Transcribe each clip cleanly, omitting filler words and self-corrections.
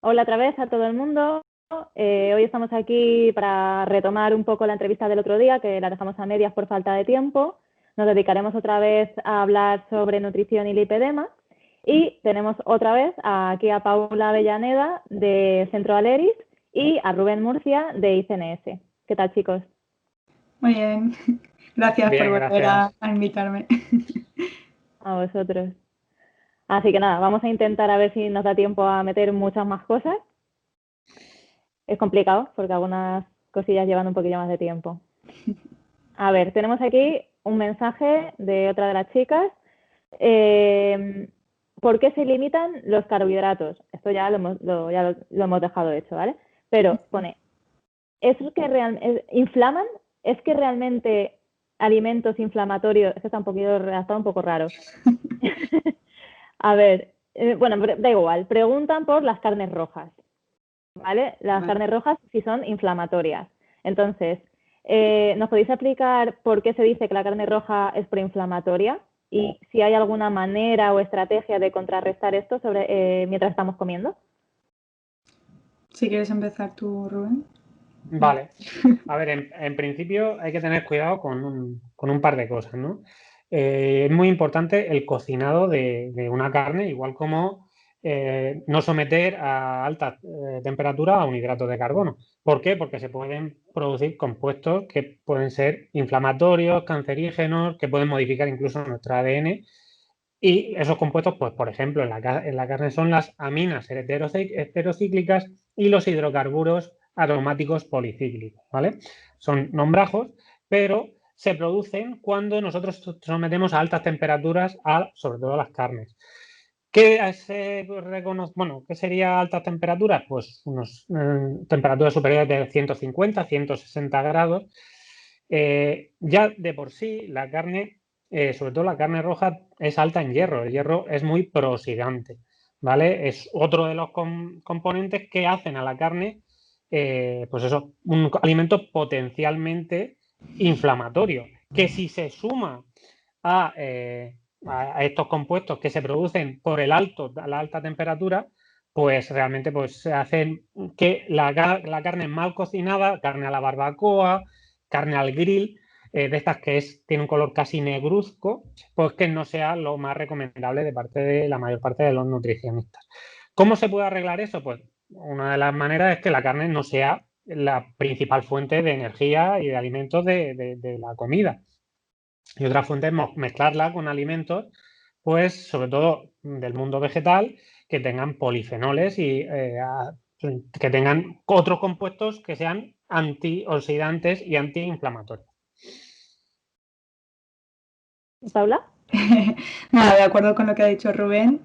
Hola otra vez a todo el mundo. Hoy estamos aquí para retomar un poco la entrevista del otro día, que la dejamos a medias por falta de tiempo. Nos dedicaremos otra vez a hablar sobre nutrición y lipedema. Y tenemos otra vez aquí a Paula Avellaneda de Centro Aleris y a Rubén Murcia de ICNS. ¿Qué tal, chicos? Muy bien, gracias por Bien, volver a, gracias. a invitarme. A vosotros. Así que nada, vamos a intentar a ver si nos da tiempo a meter muchas más cosas. Es complicado porque algunas cosillas llevan un poquillo más de tiempo. A ver, tenemos aquí un mensaje de otra de las chicas. ¿Por qué se limitan los carbohidratos? Esto ya lo hemos dejado hecho, ¿vale? Pero pone, ¿es que inflaman? ¿Es que realmente alimentos inflamatorios? Esto está un poquito redactado un poco raro. A ver, bueno, da igual. Preguntan por las carnes rojas, ¿vale? Las Vale. carnes rojas sí son inflamatorias. Entonces, ¿nos podéis explicar por qué se dice que la carne roja es proinflamatoria? Y si hay alguna manera o estrategia de contrarrestar esto mientras estamos comiendo. Si quieres empezar tú, Rubén. Vale. A ver, en principio hay que tener cuidado con un par de cosas, ¿no? Es muy importante el cocinado de una carne, igual como no someter a alta temperatura a un hidrato de carbono. ¿Por qué? Porque se pueden producir compuestos que pueden ser inflamatorios, cancerígenos, que pueden modificar incluso nuestro ADN. Y esos compuestos, pues, por ejemplo, en la carne son las aminas heterocíclicas y los hidrocarburos aromáticos policíclicos, ¿vale? Son nombrajos, pero se producen cuando nosotros sometemos a altas temperaturas, sobre todo a las carnes. ¿Qué sería altas temperaturas? Pues unas temperaturas superiores de 150, 160 grados. Ya de por sí la carne, sobre todo la carne roja, es alta en hierro. El hierro es muy prooxidante, ¿vale? Es otro de los componentes que hacen a la carne, pues eso, un alimento potencialmente inflamatorio, que si se suma a, a estos compuestos que se producen por la alta temperatura, pues realmente pues, se hacen que la carne mal cocinada, carne a la barbacoa, carne al grill, de estas tiene un color casi negruzco, pues que no sea lo más recomendable de parte de la mayor parte de los nutricionistas. ¿Cómo se puede arreglar eso? Pues una de las maneras es que la carne no sea la principal fuente de energía y de alimentos de la comida. Y otra fuente es mezclarla con alimentos, pues sobre todo del mundo vegetal, que tengan polifenoles y que tengan otros compuestos que sean antioxidantes y antiinflamatorios. Paula. Nada, de acuerdo con lo que ha dicho Rubén.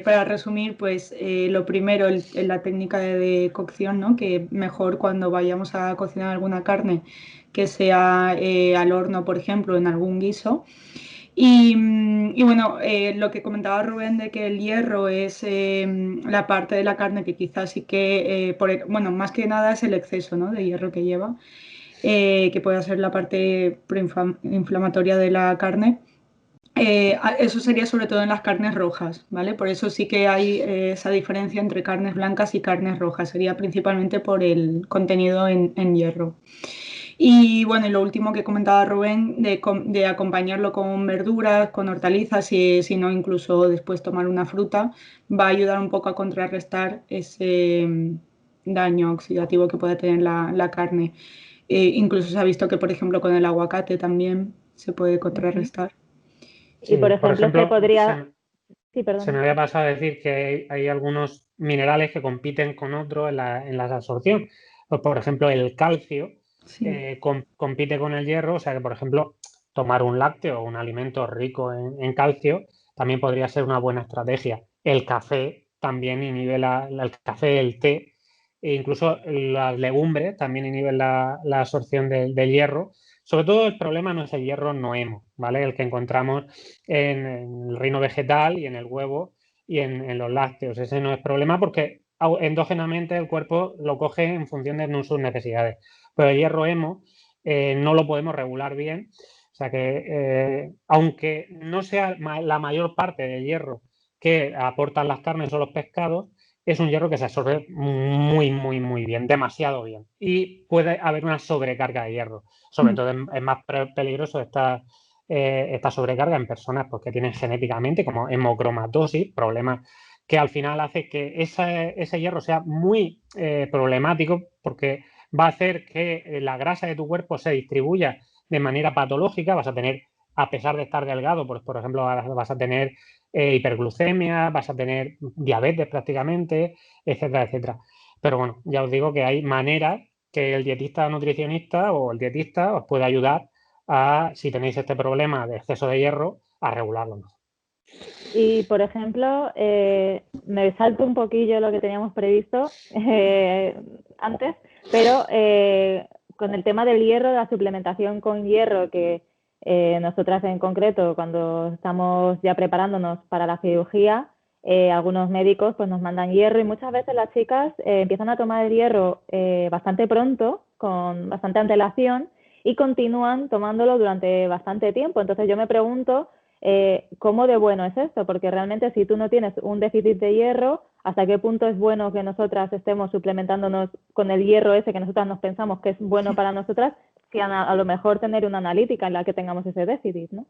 Para resumir, pues lo primero, la técnica de cocción, ¿no? Que mejor cuando vayamos a cocinar alguna carne que sea al horno, por ejemplo, en algún guiso. Y bueno, lo que comentaba Rubén de que el hierro es la parte de la carne que quizás sí que, bueno, más que nada es el exceso, ¿no? De hierro que lleva, que puede ser la parte proinflamatoria de la carne. Eso sería sobre todo en las carnes rojas, ¿vale? Por eso sí que hay esa diferencia entre carnes blancas y carnes rojas. Sería principalmente por el contenido en hierro. Y bueno, y lo último que comentaba Rubén, de acompañarlo con verduras, con hortalizas, y si no, incluso después tomar una fruta, va a ayudar un poco a contrarrestar ese daño oxidativo que puede tener la carne. Incluso se ha visto que, por ejemplo, con el aguacate también se puede contrarrestar. Y por Sí, por ejemplo, se ejemplo, podría... Sí, se perdona. me había pasado a decir que hay algunos minerales que compiten con otros en la absorción. Pues, por ejemplo, el calcio Sí. compite con el hierro, o sea que, por ejemplo, tomar un lácteo o un alimento rico en calcio también podría ser una buena estrategia. El café también inhibe el café, el té, e incluso las legumbres también inhiben la absorción del hierro. Sobre todo el problema no es el hierro noemo, ¿vale? El que encontramos en el reino vegetal y en el huevo y en los lácteos. Ese no es problema porque endógenamente el cuerpo lo coge en función de sus necesidades. Pero el hierro hemo no lo podemos regular bien. O sea que, aunque no sea la mayor parte del hierro que aportan las carnes o los pescados, es un hierro que se absorbe muy, muy, muy bien, demasiado bien. Y puede haber una sobrecarga de hierro. Sobre todo es más peligroso esta sobrecarga en personas pues, que tienen genéticamente como hemocromatosis, problemas que al final hace que ese hierro sea muy problemático porque va a hacer que la grasa de tu cuerpo se distribuya de manera patológica. Vas a tener, a pesar de estar delgado, pues, por ejemplo, vas a tener hiperglucemia, vas a tener diabetes prácticamente, etcétera, etcétera. Pero bueno, ya os digo que hay maneras que el dietista nutricionista o el dietista os puede ayudar a, si tenéis este problema de exceso de hierro, a regularlo. Y, por ejemplo, me salto un poquillo lo que teníamos previsto antes, pero con el tema del hierro, de la suplementación con hierro, que nosotras en concreto, cuando estamos ya preparándonos para la cirugía, algunos médicos pues, nos mandan hierro y muchas veces las chicas empiezan a tomar el hierro bastante pronto, con bastante antelación, y continúan tomándolo durante bastante tiempo. Entonces yo me pregunto ¿cómo de bueno es esto? Porque realmente si tú no tienes un déficit de hierro, ¿hasta qué punto es bueno que nosotras estemos suplementándonos con el hierro ese que nosotras nos pensamos que es bueno para nosotras, si a lo mejor tener una analítica en la que tengamos ese déficit, ¿no?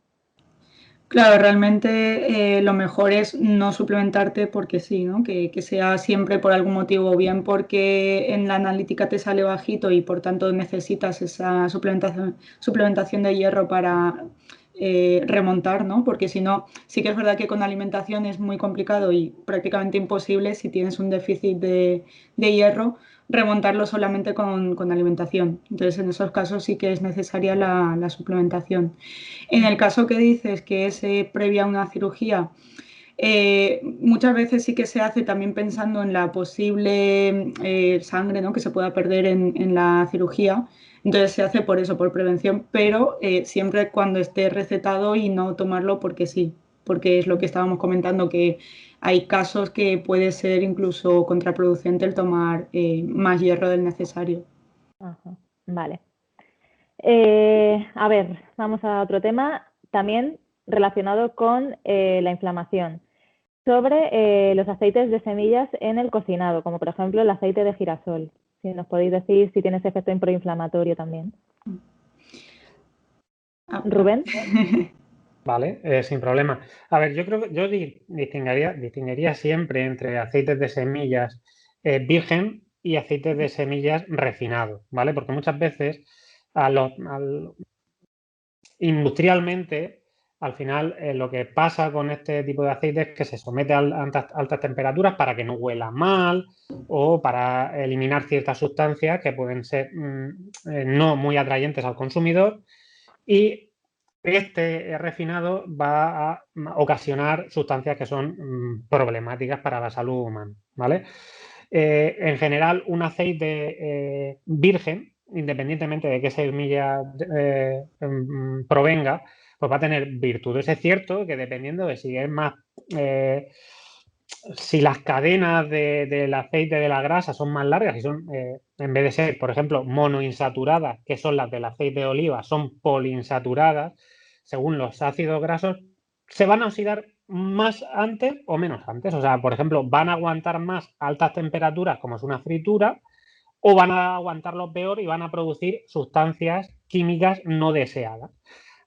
Claro, realmente lo mejor es no suplementarte porque sí, ¿no? Que sea siempre por algún motivo, o bien porque en la analítica te sale bajito y por tanto necesitas esa suplementación de hierro para remontar, ¿no? Porque si no, sí que es verdad que con alimentación es muy complicado y prácticamente imposible si tienes un déficit de hierro remontarlo solamente con alimentación. Entonces, en esos casos sí que es necesaria la suplementación. En el caso que dices que es previa a una cirugía, muchas veces sí que se hace también pensando en la posible sangre, ¿no? Que se pueda perder en la cirugía. Entonces se hace por eso, por prevención, pero siempre cuando esté recetado y no tomarlo porque sí, porque es lo que estábamos comentando, que hay casos que puede ser incluso contraproducente el tomar más hierro del necesario. Ajá, vale. A ver, vamos a otro tema también relacionado con la inflamación. Sobre los aceites de semillas en el cocinado, como por ejemplo el aceite de girasol. Si nos podéis decir si tiene ese efecto proinflamatorio también. Rubén. Vale, sin problema. A ver, yo creo que yo distinguiría siempre entre aceites de semillas virgen y aceites de semillas refinados, ¿vale? Porque muchas veces industrialmente, al final, lo que pasa con este tipo de aceite es que se somete a altas temperaturas para que no huela mal o para eliminar ciertas sustancias que pueden ser no muy atrayentes al consumidor, y este refinado va a ocasionar sustancias que son problemáticas para la salud humana, ¿vale? En general, un aceite virgen, independientemente de qué semilla provenga, pues va a tener virtudes. Es cierto que dependiendo de si es más... si las cadenas del aceite de la grasa son más largas, y son, en vez de ser, por ejemplo, monoinsaturadas, que son las del aceite de oliva, son poliinsaturadas, según los ácidos grasos, se van a oxidar más antes o menos antes. O sea, por ejemplo, van a aguantar más altas temperaturas, como es una fritura, o van a aguantarlo peor y van a producir sustancias químicas no deseadas.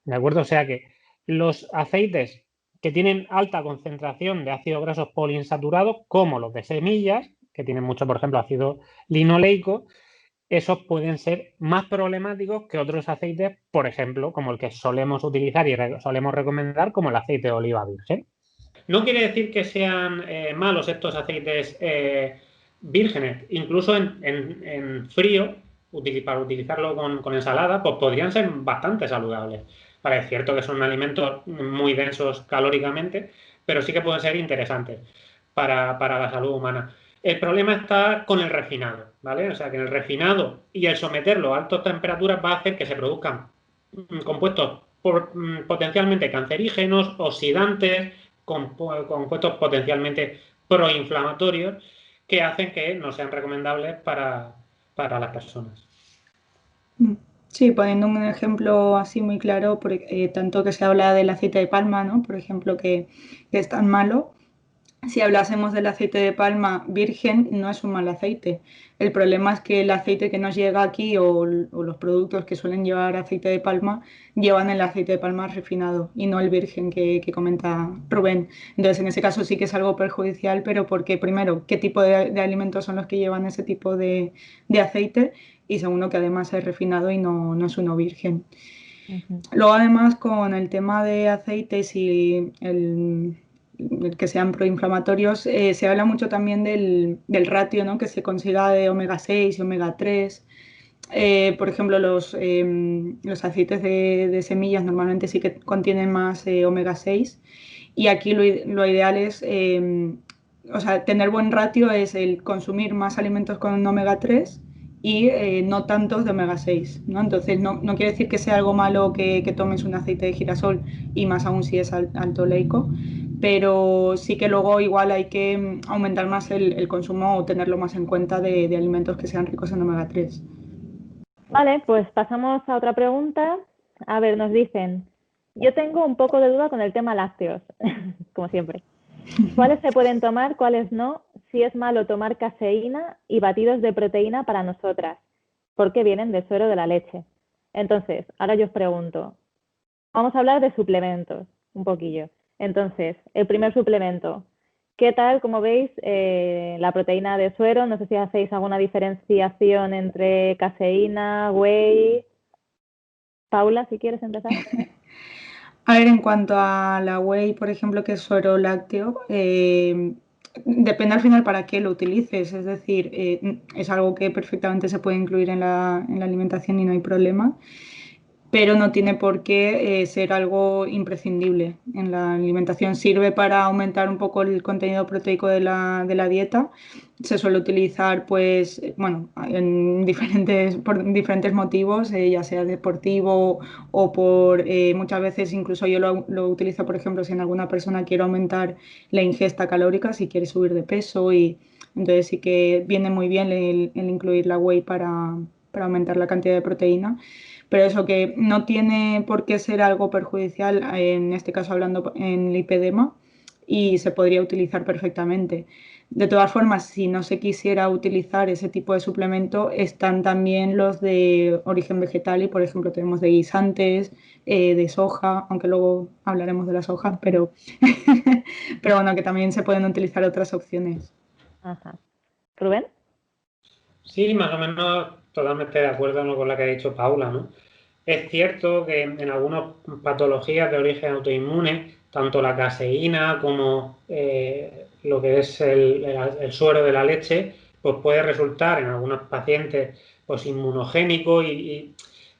¿De acuerdo? O sea que los aceites que tienen alta concentración de ácidos grasos poliinsaturados, como los de semillas, que tienen mucho, por ejemplo, ácido linoleico, esos pueden ser más problemáticos que otros aceites, por ejemplo, como el que solemos utilizar y solemos recomendar, como el aceite de oliva virgen. No quiere decir que sean malos estos aceites vírgenes. Incluso en frío, para utilizarlo con ensalada, pues podrían ser bastante saludables. Vale, es cierto que son alimentos muy densos calóricamente, pero sí que pueden ser interesantes para la salud humana. El problema está con el refinado, ¿vale? O sea, que el refinado y el someterlo a altas temperaturas va a hacer que se produzcan compuestos potencialmente cancerígenos, oxidantes, compuestos potencialmente proinflamatorios que hacen que no sean recomendables para las personas. Sí, poniendo un ejemplo así muy claro, tanto que se habla del aceite de palma, ¿no? Por ejemplo, que es tan malo. si hablásemos del aceite de palma virgen, no es un mal aceite. El problema es que el aceite que nos llega aquí o los productos que suelen llevar aceite de palma llevan el aceite de palma refinado y no el virgen que comenta Rubén. Entonces, en ese caso sí que es algo perjudicial, pero porque primero, ¿qué tipo de alimentos son los que llevan ese tipo de aceite? Y segundo, que además es refinado y no es uno virgen. Luego, además, con el tema de aceites y el que sean proinflamatorios, se habla mucho también del ratio, ¿no?, que se consiga de omega 6 y omega 3. Por ejemplo, los aceites de semillas normalmente sí que contienen más omega 6 y aquí lo ideal es, o sea, tener buen ratio es el consumir más alimentos con omega 3 y no tantos de omega 6, ¿no? Entonces no quiere decir que sea algo malo que tomes un aceite de girasol y más aún si es alto oleico, pero sí que luego igual hay que aumentar más el consumo o tenerlo más en cuenta de alimentos que sean ricos en omega 3. Vale, pues pasamos a otra pregunta. A ver, nos dicen, yo tengo un poco de duda con el tema lácteos, como siempre. ¿Cuáles se pueden tomar, cuáles no? Si es malo tomar caseína y batidos de proteína para nosotras, porque vienen del suero de la leche. Entonces, ahora yo os pregunto, vamos a hablar de suplementos, un poquillo. Entonces, el primer suplemento, ¿qué tal, como veis, la proteína de suero? No sé si hacéis alguna diferenciación entre caseína, whey. Paula, si quieres empezar. A ver, en cuanto a la whey, por ejemplo, que es suero lácteo, depende al final para qué lo utilices. Es decir, es algo que perfectamente se puede incluir en la alimentación y no hay problema, pero no tiene por qué ser algo imprescindible en la alimentación. Sirve para aumentar un poco el contenido proteico de la dieta. Se suele utilizar, pues, bueno, por diferentes motivos, ya sea deportivo o por, muchas veces incluso yo lo utilizo, por ejemplo, si en alguna persona quiere aumentar la ingesta calórica, si quiere subir de peso, y entonces sí que viene muy bien el incluir la whey para aumentar la cantidad de proteína. Pero eso, que no tiene por qué ser algo perjudicial, en este caso hablando en lipedema, y se podría utilizar perfectamente. De todas formas, si no se quisiera utilizar ese tipo de suplemento, están también los de origen vegetal y, por ejemplo, tenemos de guisantes, de soja, aunque luego hablaremos de la soja, pero bueno, que también se pueden utilizar otras opciones. Ajá. ¿Rubén? Sí, más o menos totalmente de acuerdo con lo que ha dicho Paula, ¿no? Es cierto que en algunas patologías de origen autoinmune, tanto la caseína como lo que es el suero de la leche, pues puede resultar en algunos pacientes pues inmunogénico y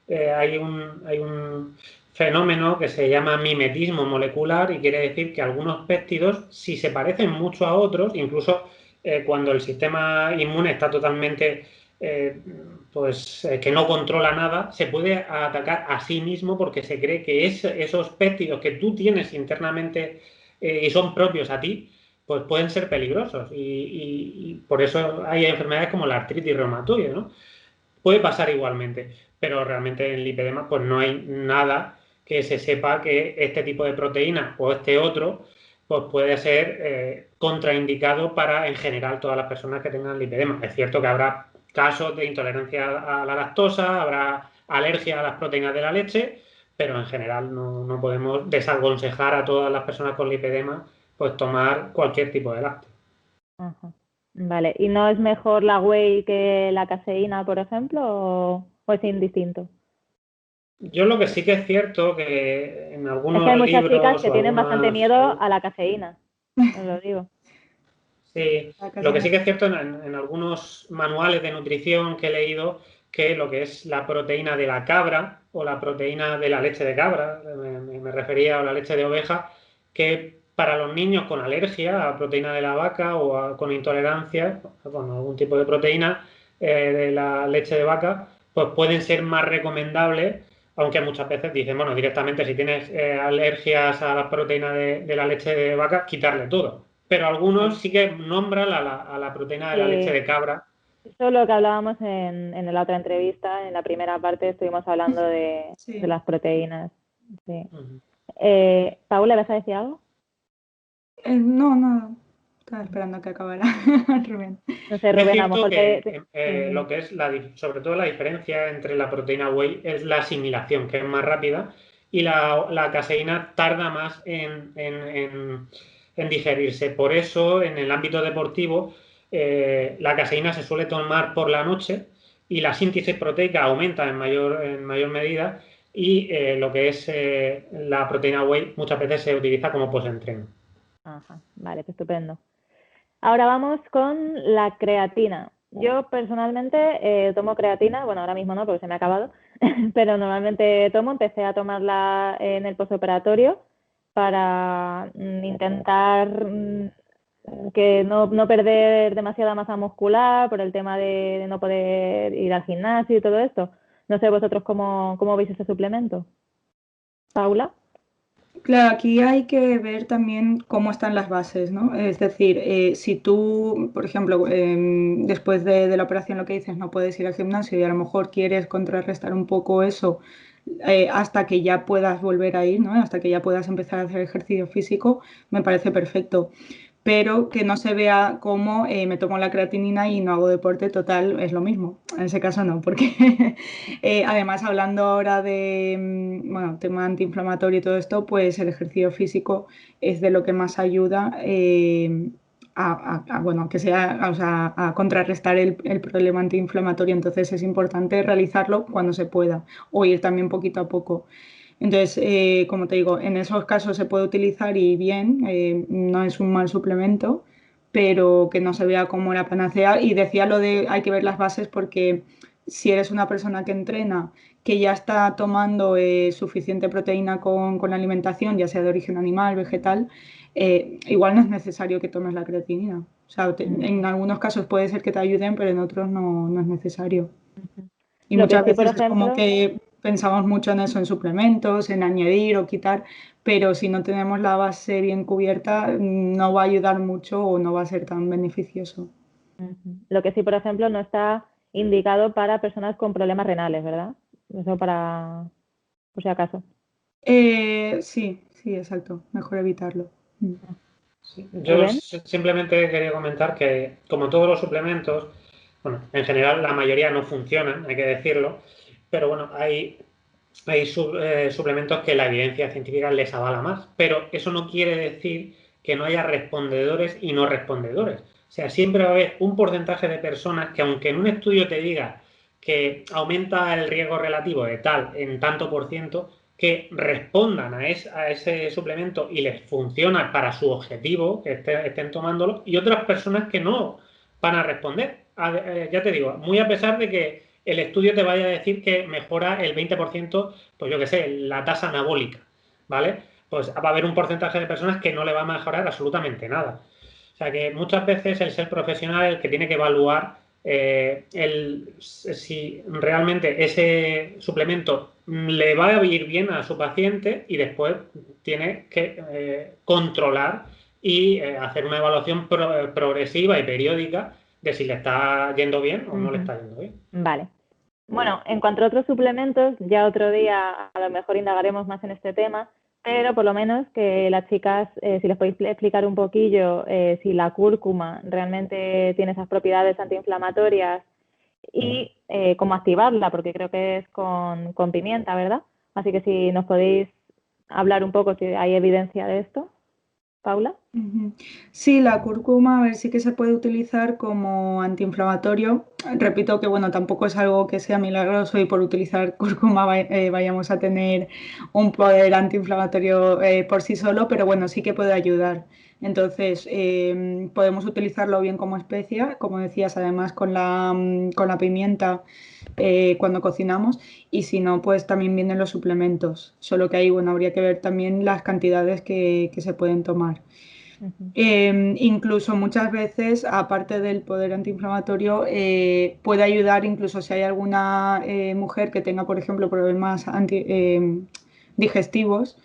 hay un fenómeno que se llama mimetismo molecular y quiere decir que algunos péptidos, si se parecen mucho a otros, incluso cuando el sistema inmune está totalmente que no controla nada, se puede atacar a sí mismo porque se cree que esos péptidos que tú tienes internamente y son propios a ti, pues pueden ser peligrosos. Y por eso hay enfermedades como la artritis reumatoide, ¿no? Puede pasar igualmente, pero realmente en lipedema pues no hay nada que se sepa que este tipo de proteína o este otro pues puede ser contraindicado para en general todas las personas que tengan lipedema. Es cierto que habrá casos de intolerancia a la lactosa, habrá alergia a las proteínas de la leche, pero en general no podemos desaconsejar a todas las personas con lipedema pues tomar cualquier tipo de lácteo. Ajá. Vale, ¿y no es mejor la whey que la caseína, por ejemplo, o es indistinto? Yo lo que sí que es cierto que en Es algunos que hay muchas chicas libros que o tienen bastante algunas... miedo a la caseína, os lo digo. Sí, La lo que caseína. sí que es cierto en algunos manuales de nutrición que he leído, que lo que es la proteína de la cabra o la proteína de la leche de cabra, me refería a la leche de oveja, que para los niños con alergia a proteína de la vaca o con intolerancia con algún tipo de proteína de la leche de vaca, pues pueden ser más recomendables, aunque muchas veces dicen, bueno, directamente si tienes alergias a las proteínas de la leche de vaca, quitarle todo. Pero algunos sí que nombran a la proteína de la leche Sí, de cabra. eso es lo que hablábamos en la otra entrevista. En la primera parte estuvimos hablando de Sí. las proteínas. Sí. Ujú. Paula, ¿vas a decir algo? No, nada. Estaba esperando a que acabara Rubén. No sé, Rubén, Es a lo cierto mejor que lo que es, sobre todo la diferencia entre la proteína whey es la asimilación, que es más rápida, y la caseína tarda más en digerirse. Por eso, en el ámbito deportivo, la caseína se suele tomar por la noche y la síntesis proteica aumenta en mayor medida, y lo que es la proteína whey muchas veces se utiliza como postentreno. Ajá, vale, pues estupendo. Ahora vamos con la creatina. Yo personalmente tomo creatina, bueno, ahora mismo no porque se me ha acabado, pero normalmente empecé a tomarla en el postoperatorio para intentar que no perder demasiada masa muscular por el tema de no poder ir al gimnasio y todo esto. No sé vosotros cómo veis este suplemento. Paula. Claro, aquí hay que ver también cómo están las bases, ¿no? Es decir, si tú, por ejemplo, después de la operación lo que dices, no puedes ir al gimnasio y a lo mejor quieres contrarrestar un poco eso hasta que ya puedas volver a ir, ¿no? Hasta que ya puedas empezar a hacer ejercicio físico, me parece perfecto. Pero que no se vea como me tomo la creatinina y no hago deporte, total, es lo mismo. En ese caso no, porque además hablando ahora de bueno, tema antiinflamatorio y todo esto, pues el ejercicio físico es de lo que más ayuda bueno, que sea, o sea, a contrarrestar el problema antiinflamatorio. Entonces es importante realizarlo cuando se pueda o ir también poquito a poco. Entonces, como te digo, en esos casos se puede utilizar y bien, no es un mal suplemento, pero que no se vea como la panacea. Y decía lo de hay que ver las bases porque si eres una persona que entrena, que ya está tomando suficiente proteína con la alimentación, ya sea de origen animal, vegetal, igual no es necesario que tomes la creatinina. O sea, en algunos casos puede ser que te ayuden, pero en otros no es necesario. Y Lo que muchas sí, por veces es como ejemplo, que pensamos mucho en eso, en suplementos, en añadir o quitar, pero si no tenemos la base bien cubierta, no va a ayudar mucho o no va a ser tan beneficioso. lo que sí, por ejemplo, no está indicado para personas con problemas renales, ¿verdad? Eso por si acaso. Sí, sí, exacto. Mejor evitarlo. Sí, yo Rubén. simplemente quería comentar que, como todos los suplementos, bueno, en general la mayoría no funcionan, hay que decirlo, pero bueno, hay suplementos que la evidencia científica les avala más, pero eso no quiere decir que no haya respondedores y no respondedores. O sea, siempre va a haber un porcentaje de personas que, aunque en un estudio te diga que aumenta el riesgo relativo de tal en tanto por ciento, que respondan a ese suplemento y les funciona para su objetivo, que estén tomándolo, y otras personas que no van a responder. Ya te digo, muy a pesar de que el estudio te vaya a decir que mejora el 20%, pues yo qué sé, la tasa anabólica, ¿vale? Pues va a haber un porcentaje de personas que no le va a mejorar absolutamente nada. O sea que muchas veces el ser profesional el que tiene que evaluar si realmente ese suplemento le va a ir bien a su paciente y después tiene que controlar y hacer una evaluación progresiva y periódica de si le está yendo bien o no le está yendo bien. Vale. Bueno, en cuanto a otros suplementos, ya otro día a lo mejor indagaremos más en este tema, pero por lo menos que las chicas, si les podéis explicar un poquillo si la cúrcuma realmente tiene esas propiedades antiinflamatorias y cómo activarla, porque creo que es con pimienta, ¿verdad? Así que si nos podéis hablar un poco si hay evidencia de esto, Paula. Sí, la cúrcuma, a ver, sí que se puede utilizar como antiinflamatorio. Repito que, bueno, tampoco es algo que sea milagroso y por utilizar cúrcuma vayamos a tener un poder antiinflamatorio por sí solo, pero bueno, sí que puede ayudar. Entonces, podemos utilizarlo bien como especia, como decías, además con la pimienta cuando cocinamos, y si no, pues también vienen los suplementos. Solo que ahí, bueno, habría que ver también las cantidades que se pueden tomar. Incluso muchas veces, aparte del poder antiinflamatorio, puede ayudar incluso si hay alguna mujer que tenga, por ejemplo, problemas digestivos.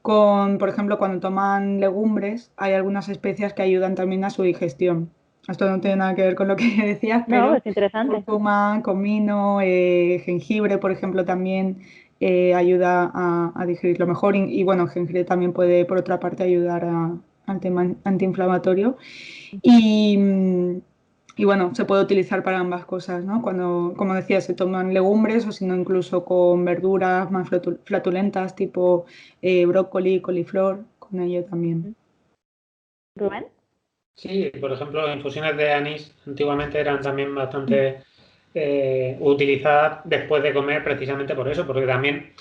Por ejemplo, cuando toman legumbres, hay algunas especias que ayudan también a su digestión. Esto no tiene nada que ver con lo que decías, No, pero es interesante. cúrcuma, comino, jengibre, por ejemplo, también ayuda a digerirlo mejor. Y bueno, el jengibre también puede, por otra parte, ayudar al tema antiinflamatorio. Y bueno, se puede utilizar para ambas cosas, ¿no? Cuando, como decía, se toman legumbres o si no incluso con verduras más flatulentas tipo brócoli, coliflor, con ello también. ¿Rubén? Sí, por ejemplo, infusiones de anís antiguamente eran también bastante utilizadas después de comer precisamente por eso, porque también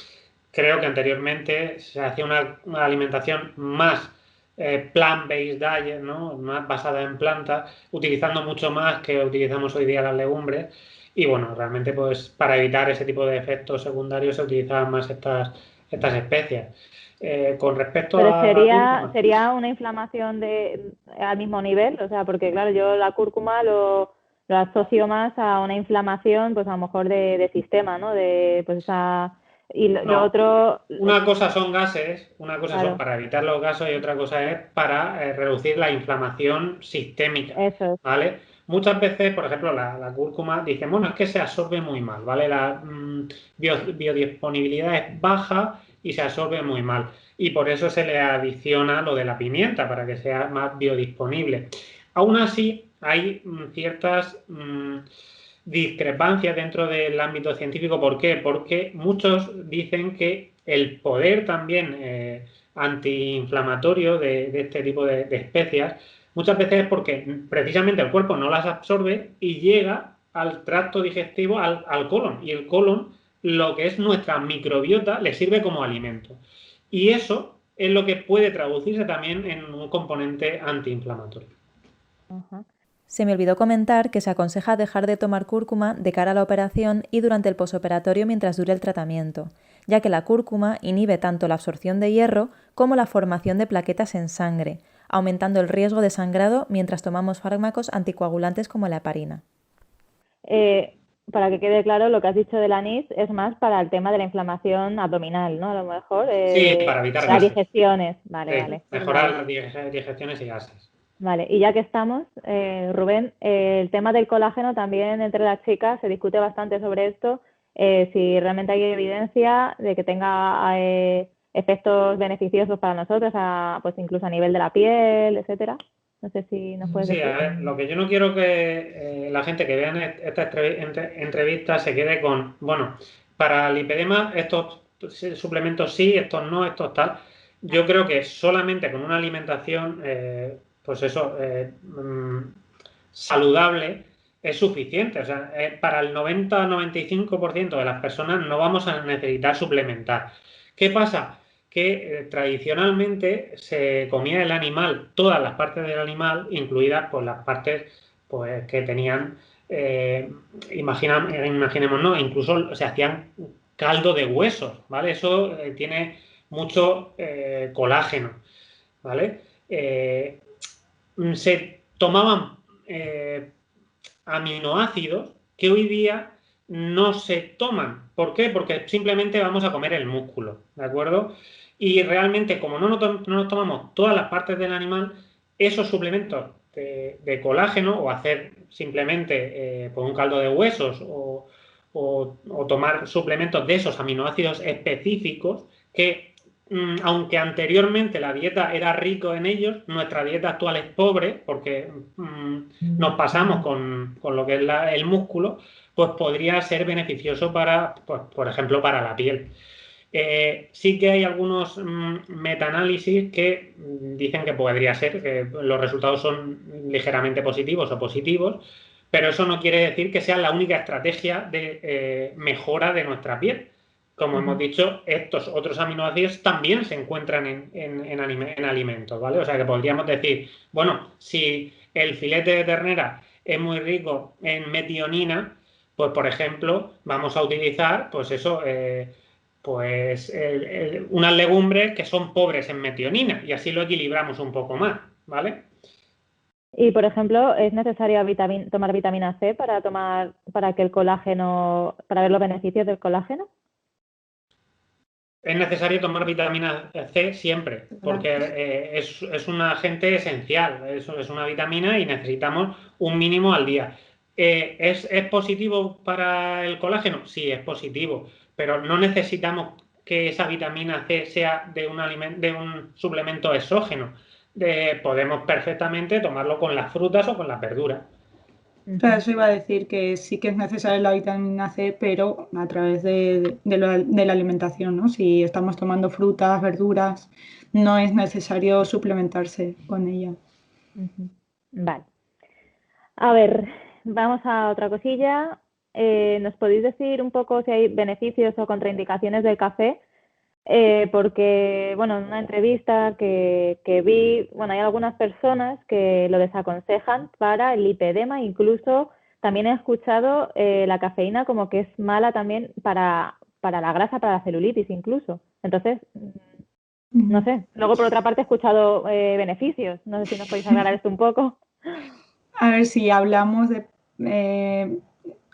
creo que anteriormente se hacía una alimentación más plant-based diet, ¿no? Más basada en plantas, utilizando mucho más que utilizamos hoy día las legumbres. Y bueno, realmente pues para evitar ese tipo de efectos secundarios se utilizaban más estas especias. Con respecto Pero a la cúrcuma, sería una inflamación al mismo nivel, o sea, porque claro, yo la cúrcuma lo asocio más a una inflamación, pues a lo mejor de sistema, ¿no? Y lo no. otro... Una cosa son gases, una cosa Claro. son para evitar los gases y otra cosa es para reducir la inflamación sistémica, Eso es. ¿vale? Muchas veces, por ejemplo, la cúrcuma, dicen, bueno, es que se absorbe muy mal, ¿vale? La biodisponibilidad es baja y se absorbe muy mal. Y por eso se le adiciona lo de la pimienta, para que sea más biodisponible. Aún así, hay ciertas discrepancias dentro del ámbito científico. ¿Por qué? Porque muchos dicen que el poder también antiinflamatorio de este tipo de especias muchas veces es porque precisamente el cuerpo no las absorbe y llega al tracto digestivo, al colon. Y el colon, lo que es nuestra microbiota, le sirve como alimento. Y eso es lo que puede traducirse también en un componente antiinflamatorio. Ajá. Se me olvidó comentar que se aconseja dejar de tomar cúrcuma de cara a la operación y durante el posoperatorio mientras dure el tratamiento, ya que la cúrcuma inhibe tanto la absorción de hierro como la formación de plaquetas en sangre, aumentando el riesgo de sangrado mientras tomamos fármacos anticoagulantes como la heparina. Para que quede claro, lo que has dicho del anís es más para el tema de la inflamación abdominal, ¿no? A lo mejor. Sí, para evitar Las gases. digestiones. Vale, Sí, vale. mejorar Vale. las digestiones y gases. Vale, y ya que estamos, Rubén, el tema del colágeno también entre las chicas se discute bastante sobre esto, si realmente hay evidencia de que tenga efectos beneficiosos para nosotros, pues incluso a nivel de la piel, etcétera. No sé si nos puedes Sí, decir. a ver, lo que yo no quiero que la gente que vea esta entrevista se quede con, bueno, para lipedema estos suplementos sí, estos no, estos tal. Yo creo que solamente con una alimentación, pues eso, saludable es suficiente. O sea, para el 90-95% de las personas no vamos a necesitar suplementar. ¿Qué pasa? Que tradicionalmente se comía el animal, todas las partes del animal, incluidas pues, las partes pues, que tenían, imaginemos, ¿no? Incluso se hacían caldo de huesos, ¿vale? Eso tiene mucho colágeno, ¿vale? Se tomaban aminoácidos que hoy día no se toman. ¿Por qué? Porque simplemente vamos a comer el músculo, ¿de acuerdo? Y realmente, como no nos tomamos todas las partes del animal, esos suplementos de colágeno o hacer simplemente pues un caldo de huesos o tomar suplementos de esos aminoácidos específicos que aunque anteriormente la dieta era rico en ellos, nuestra dieta actual es pobre porque nos pasamos con lo que es el músculo, pues podría ser beneficioso para, pues, por ejemplo, para la piel. Sí que hay algunos metaanálisis que dicen que podría ser, que los resultados son ligeramente positivos o positivos, pero eso no quiere decir que sea la única estrategia de mejora de nuestra piel. Como hemos dicho, estos otros aminoácidos también se encuentran en alimentos, ¿vale? O sea que podríamos decir, bueno, si el filete de ternera es muy rico en metionina, pues por ejemplo, vamos a utilizar, pues eso, pues unas legumbres que son pobres en metionina y así lo equilibramos un poco más, ¿vale? Y, por ejemplo, ¿es necesario tomar vitamina C para que el colágeno, para ver los beneficios del colágeno? Es necesario tomar vitamina C siempre, porque es un agente esencial, es una vitamina y necesitamos un mínimo al día. ¿Es positivo para el colágeno? Sí, es positivo, pero no necesitamos que esa vitamina C sea de un suplemento exógeno. podemos perfectamente tomarlo con las frutas o con las verduras. Claro, eso iba a decir que sí que es necesaria la vitamina C, pero a través de la alimentación, ¿no? Si estamos tomando frutas, verduras, no es necesario suplementarse con ella. Vale. A ver, vamos a otra cosilla. ¿Nos podéis decir un poco si hay beneficios o contraindicaciones del café? Porque, bueno, en una entrevista que vi, bueno, hay algunas personas que lo desaconsejan para el lipedema, incluso también he escuchado la cafeína como que es mala también para la grasa, para la celulitis incluso. Entonces, no sé. Luego, por otra parte, he escuchado beneficios. No sé si nos podéis aclarar esto un poco. A ver, si hablamos de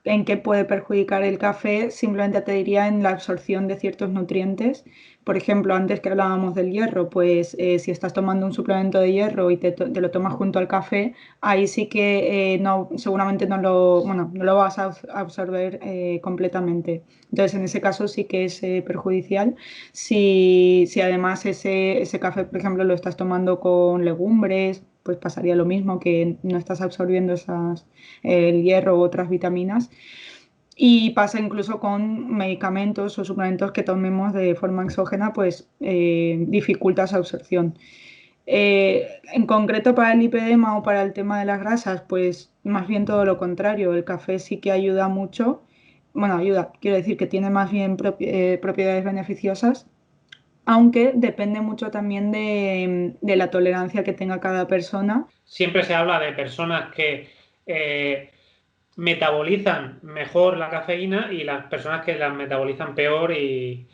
en qué puede perjudicar el café, simplemente te diría en la absorción de ciertos nutrientes. Por ejemplo, antes que hablábamos del hierro, pues si estás tomando un suplemento de hierro y te lo tomas junto al café, ahí sí que seguramente no lo vas a absorber completamente. Entonces, en ese caso sí que es perjudicial. Si además ese café, por ejemplo, lo estás tomando con legumbres, pues pasaría lo mismo, que no estás absorbiendo el hierro u otras vitaminas. Y pasa incluso con medicamentos o suplementos que tomemos de forma exógena, pues dificulta su absorción. En concreto para el lipedema o para el tema de las grasas, pues más bien todo lo contrario. El café sí que ayuda mucho. Bueno, ayuda, quiero decir que tiene más bien propiedades beneficiosas, aunque depende mucho también de la tolerancia que tenga cada persona. Siempre se habla de personas que metabolizan mejor la cafeína y las personas que la metabolizan peor y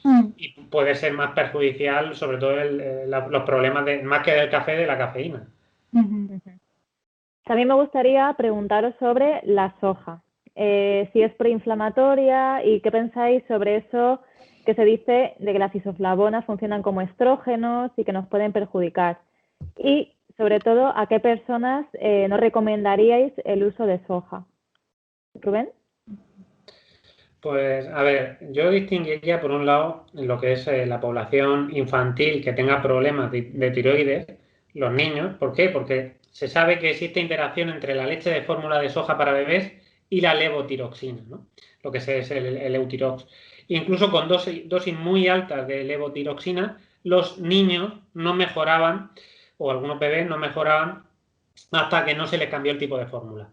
puede ser más perjudicial, sobre todo los problemas más que del café, de la cafeína. También me gustaría preguntaros sobre la soja, si es proinflamatoria y qué pensáis sobre eso que se dice de que las isoflavonas funcionan como estrógenos y que nos pueden perjudicar. Y, sobre todo, ¿a qué personas no recomendaríais el uso de soja? ¿Rubén? Pues, a ver, yo distinguiría, por un lado, lo que es la población infantil que tenga problemas de tiroides, los niños. ¿Por qué? Porque se sabe que existe interacción entre la leche de fórmula de soja para bebés y la levotiroxina, ¿no? Lo que es el Eutirox. Incluso con dosis muy altas de levotiroxina, los niños no mejoraban, o algunos bebés no mejoraban, hasta que no se les cambió el tipo de fórmula.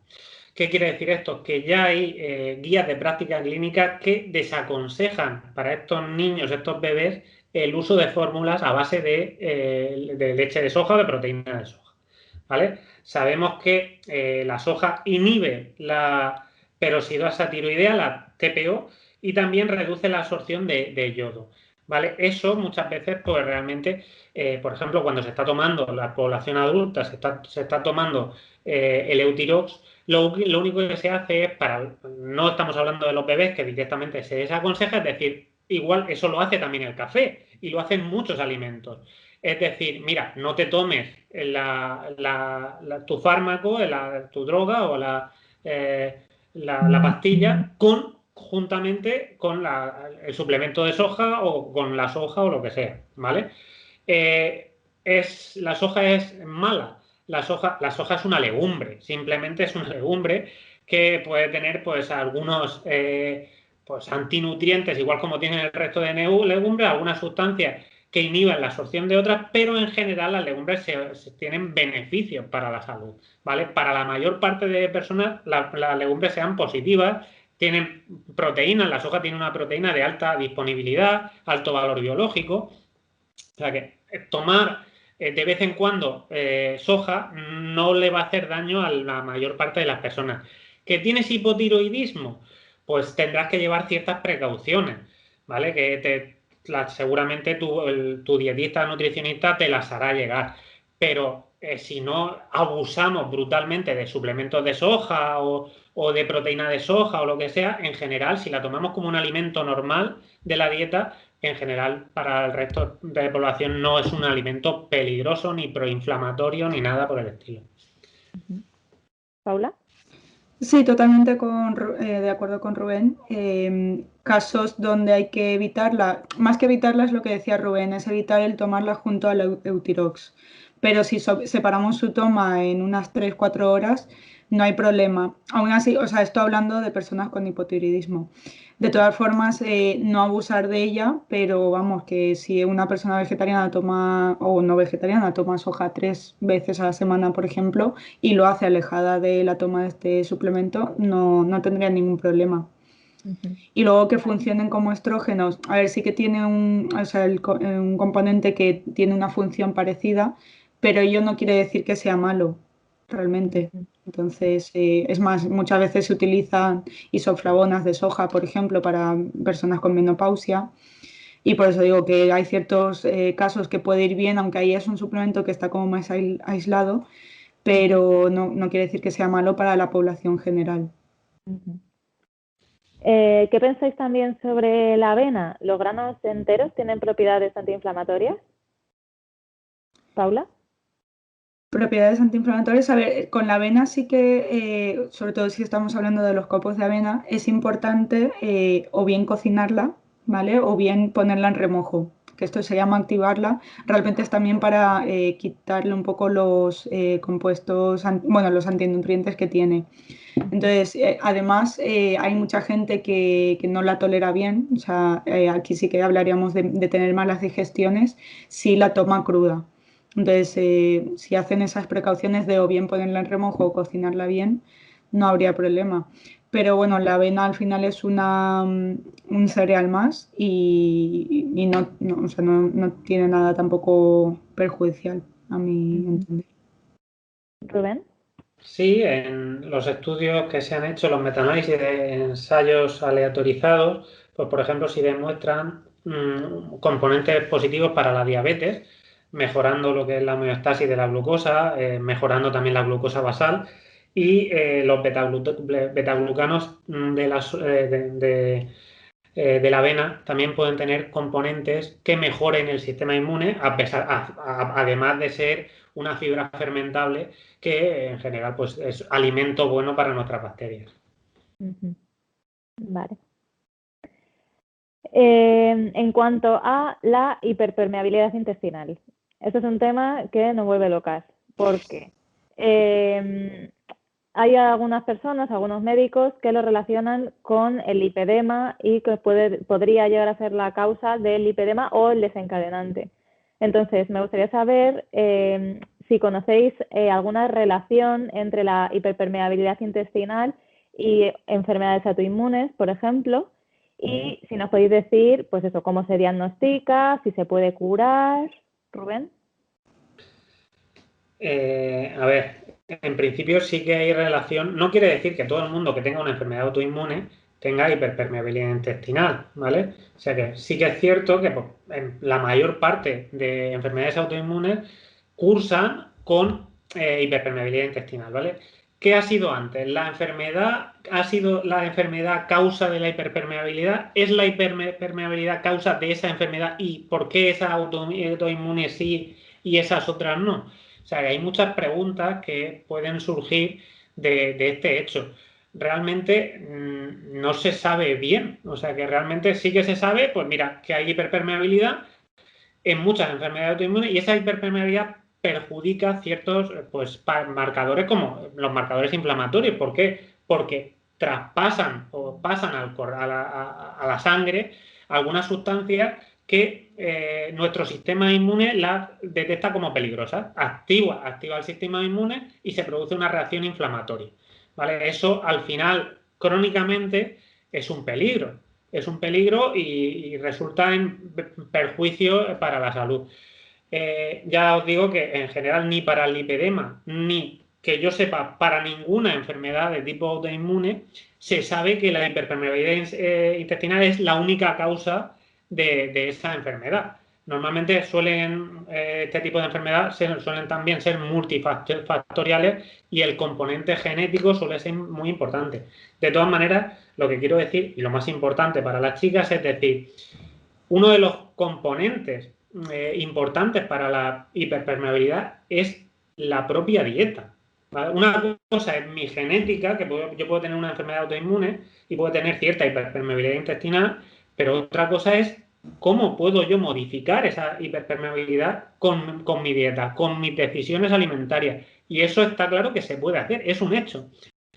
¿Qué quiere decir esto? Que ya hay guías de práctica clínica que desaconsejan para estos niños, estos bebés, el uso de fórmulas a base de leche de soja o de proteína de soja, ¿vale? Sabemos que la soja inhibe la peroxidasa tiroidea, la TPO, y también reduce la absorción de yodo, ¿vale? Eso muchas veces, pues realmente, por ejemplo, cuando se está tomando, la población adulta se está tomando el Eutirox, lo único que se hace es, no estamos hablando de los bebés, que directamente se desaconseja, es decir, igual eso lo hace también el café y lo hacen muchos alimentos. Es decir, mira, no te tomes tu fármaco, tu droga o la pastilla juntamente con el suplemento de soja o con la soja o lo que sea, ¿vale? La soja es mala. La soja es una legumbre, simplemente es una legumbre que puede tener pues algunos pues, antinutrientes, igual como tienen el resto de legumbres, algunas sustancias que inhiben la absorción de otras, pero en general las legumbres tienen beneficios para la salud, ¿vale? Para la mayor parte de personas las legumbres sean positivas, tienen proteínas, la soja tiene una proteína de alta disponibilidad, alto valor biológico, o sea que tomar de vez en cuando soja no le va a hacer daño a la mayor parte de las personas. ¿Que tienes hipotiroidismo? Pues tendrás que llevar ciertas precauciones, ¿vale? Que seguramente tu dietista, nutricionista te las hará llegar. Pero si no abusamos brutalmente de suplementos de soja o de proteína de soja o lo que sea, en general, si la tomamos como un alimento normal de la dieta, en general para el resto de la población no es un alimento peligroso, ni proinflamatorio, ni nada por el estilo. ¿Paula? Sí, totalmente de acuerdo con Rubén. Casos donde hay que evitarla, más que evitarla es lo que decía Rubén, es evitar el tomarla junto al Eutirox, pero si separamos su toma en unas 3-4 horas, no hay problema. Aún así, o sea, estoy hablando de personas con hipotiroidismo. De todas formas, no abusar de ella, pero vamos, que si una persona vegetariana toma, o no vegetariana, toma soja 3 veces a la semana, por ejemplo, y lo hace alejada de la toma de este suplemento, no tendría ningún problema. Y luego que funcionen como estrógenos, a ver, sí que tiene o sea, un componente que tiene una función parecida, pero ello no quiere decir que sea malo, realmente. Entonces, es más, muchas veces se utilizan isoflavonas de soja, por ejemplo, para personas con menopausia. Y por eso digo que hay ciertos casos que puede ir bien, aunque ahí es un suplemento que está como más aislado, pero no quiere decir que sea malo para la población general. ¿Qué pensáis también sobre la avena? ¿Los granos enteros tienen propiedades antiinflamatorias? ¿Paula? Propiedades antiinflamatorias. A ver, con la avena sí que, sobre todo si estamos hablando de los copos de avena, es importante o bien cocinarla, ¿vale? O bien ponerla en remojo, que esto se llama activarla. Realmente es también para quitarle un poco los compuestos, los antinutrientes que tiene. Entonces, además, hay mucha gente que no la tolera bien. O sea, aquí sí que hablaríamos de tener malas digestiones si la toma cruda. Entonces, si hacen esas precauciones de o bien ponerla en remojo o cocinarla bien, no habría problema. Pero bueno, la avena al final es un cereal más y o sea, no tiene nada tampoco perjudicial, a mi entender. ¿Rubén? Sí, en los estudios que se han hecho, los metaanálisis de ensayos aleatorizados, pues por ejemplo, si demuestran componentes positivos para la diabetes, mejorando lo que es la homeostasis de la glucosa, mejorando también la glucosa basal y los betaglucanos de la avena también pueden tener componentes que mejoren el sistema inmune, además de ser una fibra fermentable que en general pues, es alimento bueno para nuestras bacterias. Vale. En cuanto a la hiperpermeabilidad intestinal, este es un tema que nos vuelve locas, porque hay algunas personas, algunos médicos que lo relacionan con el lipedema y que podría llegar a ser la causa del lipedema o el desencadenante. Entonces, me gustaría saber si conocéis alguna relación entre la hiperpermeabilidad intestinal y enfermedades autoinmunes, por ejemplo, y si nos podéis decir, pues eso, cómo se diagnostica, si se puede curar. Rubén. A ver, en principio sí que hay relación. No quiere decir que todo el mundo que tenga una enfermedad autoinmune tenga hiperpermeabilidad intestinal, ¿vale? O sea que sí que es cierto que pues, en la mayor parte de enfermedades autoinmunes cursan con hiperpermeabilidad intestinal, ¿vale? ¿Qué ha sido antes? ¿La enfermedad ha sido la enfermedad causa de la hiperpermeabilidad? ¿Es la hiperpermeabilidad causa de esa enfermedad? ¿Y por qué esa autoinmune sí y esas otras no? O sea, que hay muchas preguntas que pueden surgir de este hecho. Realmente no se sabe bien. O sea, que realmente sí que se sabe, pues mira, que hay hiperpermeabilidad en muchas enfermedades autoinmunes y esa hiperpermeabilidad perjudica ciertos pues, marcadores como los marcadores inflamatorios. ¿Por qué? Porque traspasan o pasan a la sangre algunas sustancias que nuestro sistema inmune las detecta como peligrosas. Activa el sistema inmune y se produce una reacción inflamatoria. ¿Vale? Eso al final, crónicamente, es un peligro. Es un peligro y resulta en perjuicio para la salud. Ya os digo que en general ni para el lipedema, ni que yo sepa para ninguna enfermedad de tipo autoinmune, se sabe que la hiperpermeabilidad intestinal es la única causa de esa enfermedad. Normalmente este tipo de enfermedades suelen también ser multifactoriales y el componente genético suele ser muy importante. De todas maneras, lo que quiero decir, y lo más importante para las chicas, es decir, uno de los componentes importantes para la hiperpermeabilidad es la propia dieta. ¿Vale? Una cosa es mi genética, que yo puedo tener una enfermedad autoinmune y puedo tener cierta hiperpermeabilidad intestinal, pero otra cosa es ¿cómo puedo yo modificar esa hiperpermeabilidad con mi dieta, con mis decisiones alimentarias? Y eso está claro que se puede hacer, es un hecho.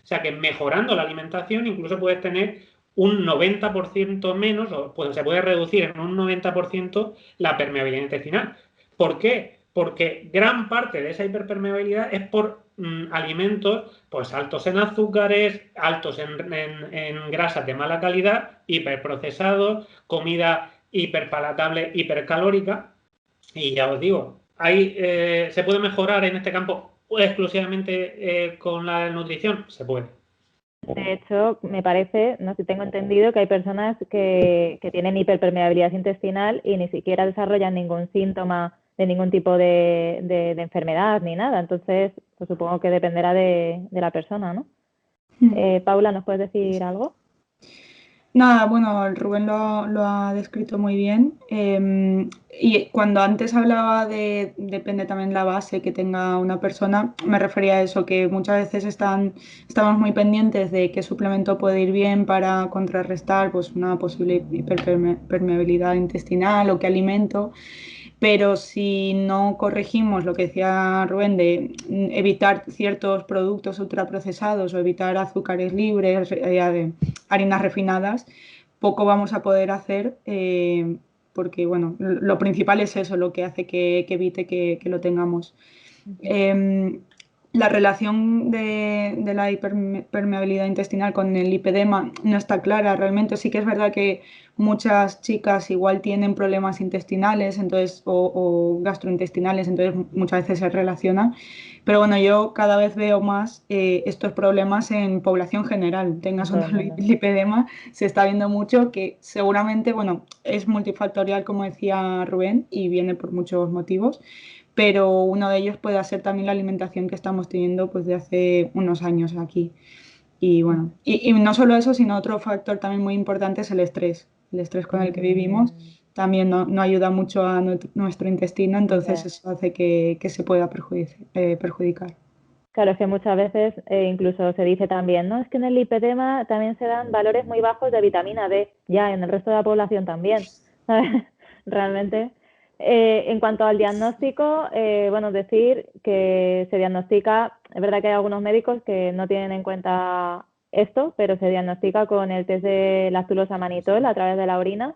O sea que mejorando la alimentación incluso puedes tener un 90% menos, o pues se puede reducir en un 90% la permeabilidad intestinal. ¿Por qué? Porque gran parte de esa hiperpermeabilidad es por alimentos pues altos en azúcares, altos en grasas de mala calidad, hiperprocesados, comida hiperpalatable, hipercalórica. Y ya os digo, ¿se puede mejorar en este campo exclusivamente con la nutrición? Se puede. De hecho, me parece, no sé si tengo entendido, que hay personas que tienen hiperpermeabilidad intestinal y ni siquiera desarrollan ningún síntoma de ningún tipo de enfermedad ni nada. Entonces, pues supongo que dependerá de la persona, ¿no? Paula, ¿nos puedes decir algo? Nada, bueno, Rubén lo ha descrito muy bien. Y cuando antes hablaba depende también la base que tenga una persona, me refería a eso, que muchas veces estamos muy pendientes de qué suplemento puede ir bien para contrarrestar pues, una posible hiperpermeabilidad intestinal o qué alimento. Pero si no corregimos lo que decía Rubén de evitar ciertos productos ultraprocesados o evitar azúcares libres, harinas refinadas, poco vamos a poder hacer porque, bueno, lo principal es eso, lo que hace que evite que lo tengamos. La relación de la hiperpermeabilidad intestinal con el lipedema no está clara. Realmente sí que es verdad que muchas chicas igual tienen problemas intestinales entonces, o gastrointestinales, entonces muchas veces se relacionan. Pero bueno, yo cada vez veo más estos problemas en población general. Tengas un lipedema, se está viendo mucho que seguramente, bueno, es multifactorial, como decía Rubén, y viene por muchos motivos. Pero uno de ellos puede ser también la alimentación que estamos teniendo pues de hace unos años aquí. Y bueno, y no solo eso, sino otro factor también muy importante es el estrés. El estrés con el que vivimos también no ayuda mucho a nuestro intestino, entonces eso hace que se pueda perjudicar. Claro, es que muchas veces incluso se dice también, ¿no? Es que en el lipedema también se dan valores muy bajos de vitamina D, ya en el resto de la población también, ¿sabes? Realmente. En cuanto al diagnóstico, bueno, decir que se diagnostica, es verdad que hay algunos médicos que no tienen en cuenta esto, pero se diagnostica con el test de lactulosa manitol a través de la orina.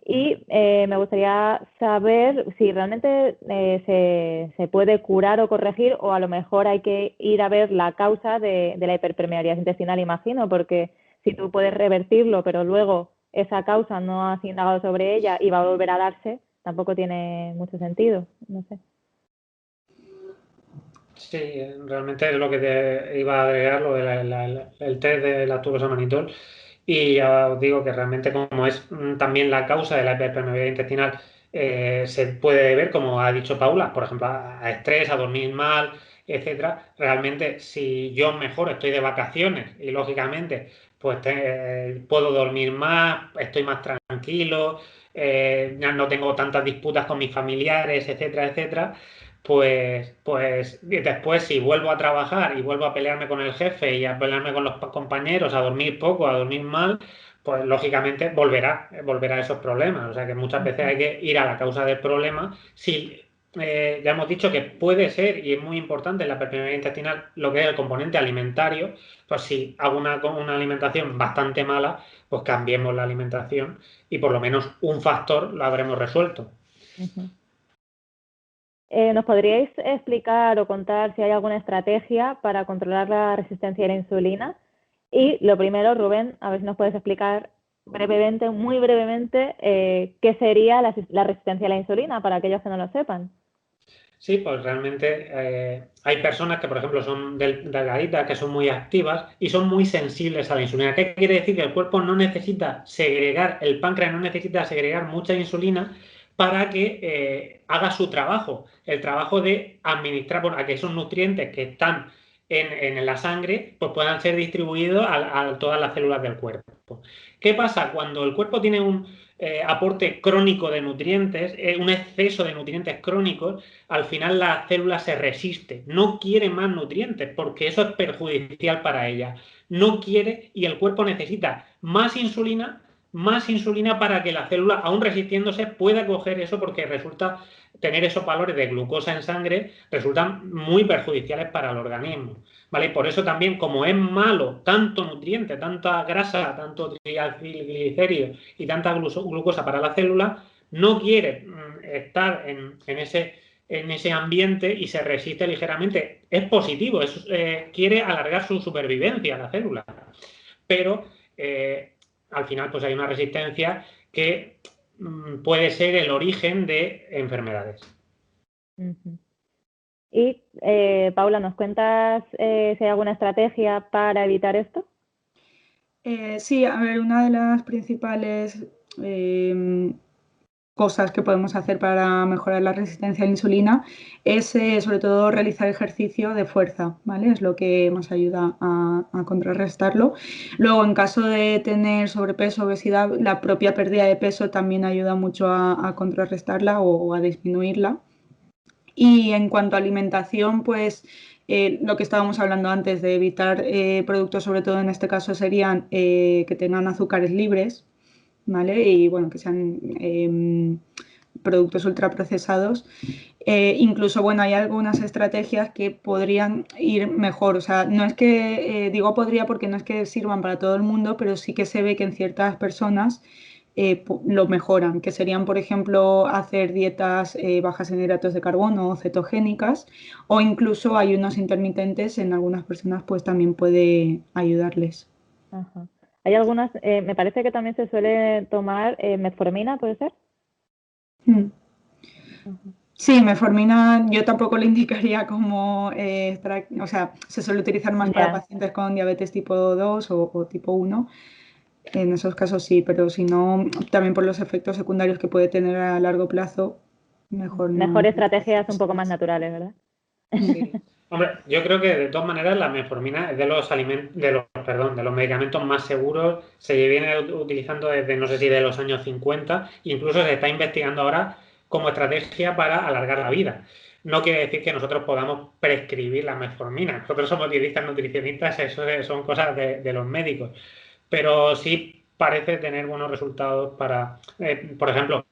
Y me gustaría saber si realmente se puede curar o corregir, o a lo mejor hay que ir a ver la causa de la hiperpermeabilidad intestinal, imagino, porque si tú puedes revertirlo, pero luego esa causa no has indagado sobre ella y va a volver a darse, tampoco tiene mucho sentido, no sé. Sí, realmente es lo que te iba a agregar, lo del test de lactulosa manitol. Y ya os digo que realmente como es también la causa de la hiperpermeabilidad intestinal, se puede ver, como ha dicho Paula, por ejemplo, a estrés, a dormir mal, etcétera. Realmente, si yo mejor estoy de vacaciones y lógicamente pues puedo dormir más, estoy más tranquilo, ya no tengo tantas disputas con mis familiares, etcétera, etcétera. Pues después si vuelvo a trabajar y vuelvo a pelearme con el jefe y a pelearme con los compañeros, a dormir poco, a dormir mal, pues lógicamente volverá a esos problemas. O sea que muchas veces hay que ir a la causa del problema. Si ya hemos dicho que puede ser, y es muy importante en la hiperpermeabilidad intestinal, lo que es el componente alimentario, pues si hago una alimentación bastante mala, pues cambiemos la alimentación y por lo menos un factor lo habremos resuelto. ¿Nos podríais explicar o contar si hay alguna estrategia para controlar la resistencia a la insulina? Y lo primero, Rubén, a ver si nos puedes explicar brevemente, muy brevemente, qué sería la resistencia a la insulina para aquellos que no lo sepan. Sí, pues realmente hay personas que, por ejemplo, son delgaditas, que son muy activas y son muy sensibles a la insulina. ¿Qué quiere decir? Que el cuerpo no necesita segregar, el páncreas no necesita segregar mucha insulina para que haga su trabajo, el trabajo de administrar a que esos nutrientes que están en la sangre pues puedan ser distribuidos a todas las células del cuerpo. ¿Qué pasa? Cuando el cuerpo tiene un aporte crónico de nutrientes, un exceso de nutrientes crónicos, al final la célula se resiste, no quiere más nutrientes porque eso es perjudicial para ella. No quiere y el cuerpo necesita más insulina más insulina para que la célula, aún resistiéndose, pueda coger eso, porque resulta tener esos valores de glucosa en sangre resultan muy perjudiciales para el organismo, ¿vale? Y por eso también, como es malo tanto nutriente, tanta grasa, tanto triglicéridos y tanta glucosa para la célula, no quiere estar en ese ambiente y se resiste ligeramente. Es positivo, quiere alargar su supervivencia la célula, pero al final pues hay una resistencia que puede ser el origen de enfermedades. Y Paula, ¿nos cuentas si hay alguna estrategia para evitar esto? Sí, a ver, una de las principales cosas que podemos hacer para mejorar la resistencia a la insulina es sobre todo realizar ejercicio de fuerza, ¿vale? Es lo que nos ayuda a contrarrestarlo. Luego, en caso de tener sobrepeso, obesidad, la propia pérdida de peso también ayuda mucho a contrarrestarla o a disminuirla. Y en cuanto a alimentación, pues lo que estábamos hablando antes de evitar productos, sobre todo en este caso serían que tengan azúcares libres, ¿vale? Y bueno, que sean productos ultraprocesados. Incluso, bueno, hay algunas estrategias que podrían ir mejor. O sea, no es que, digo podría porque no es que sirvan para todo el mundo, pero sí que se ve que en ciertas personas lo mejoran, que serían, por ejemplo, hacer dietas bajas en hidratos de carbono o cetogénicas, o incluso ayunos intermitentes en algunas personas, pues también puede ayudarles. Ajá. Hay algunas, me parece que también se suele tomar metformina, ¿puede ser? Sí, metformina yo tampoco le indicaría como, o sea, se suele utilizar más para pacientes con diabetes tipo 2 o tipo 1. En esos casos sí, pero si no, también por los efectos secundarios que puede tener a largo plazo, mejor no. Mejor estrategias un poco más naturales, ¿verdad? Sí. Hombre, yo creo que de todas maneras la metformina es de los medicamentos más seguros. Se viene utilizando desde, no sé si de los años 50, incluso se está investigando ahora como estrategia para alargar la vida. No quiere decir que nosotros podamos prescribir la metformina. Nosotros somos dietistas nutricionistas, eso son cosas de los médicos. Pero sí parece tener buenos resultados para, por ejemplo,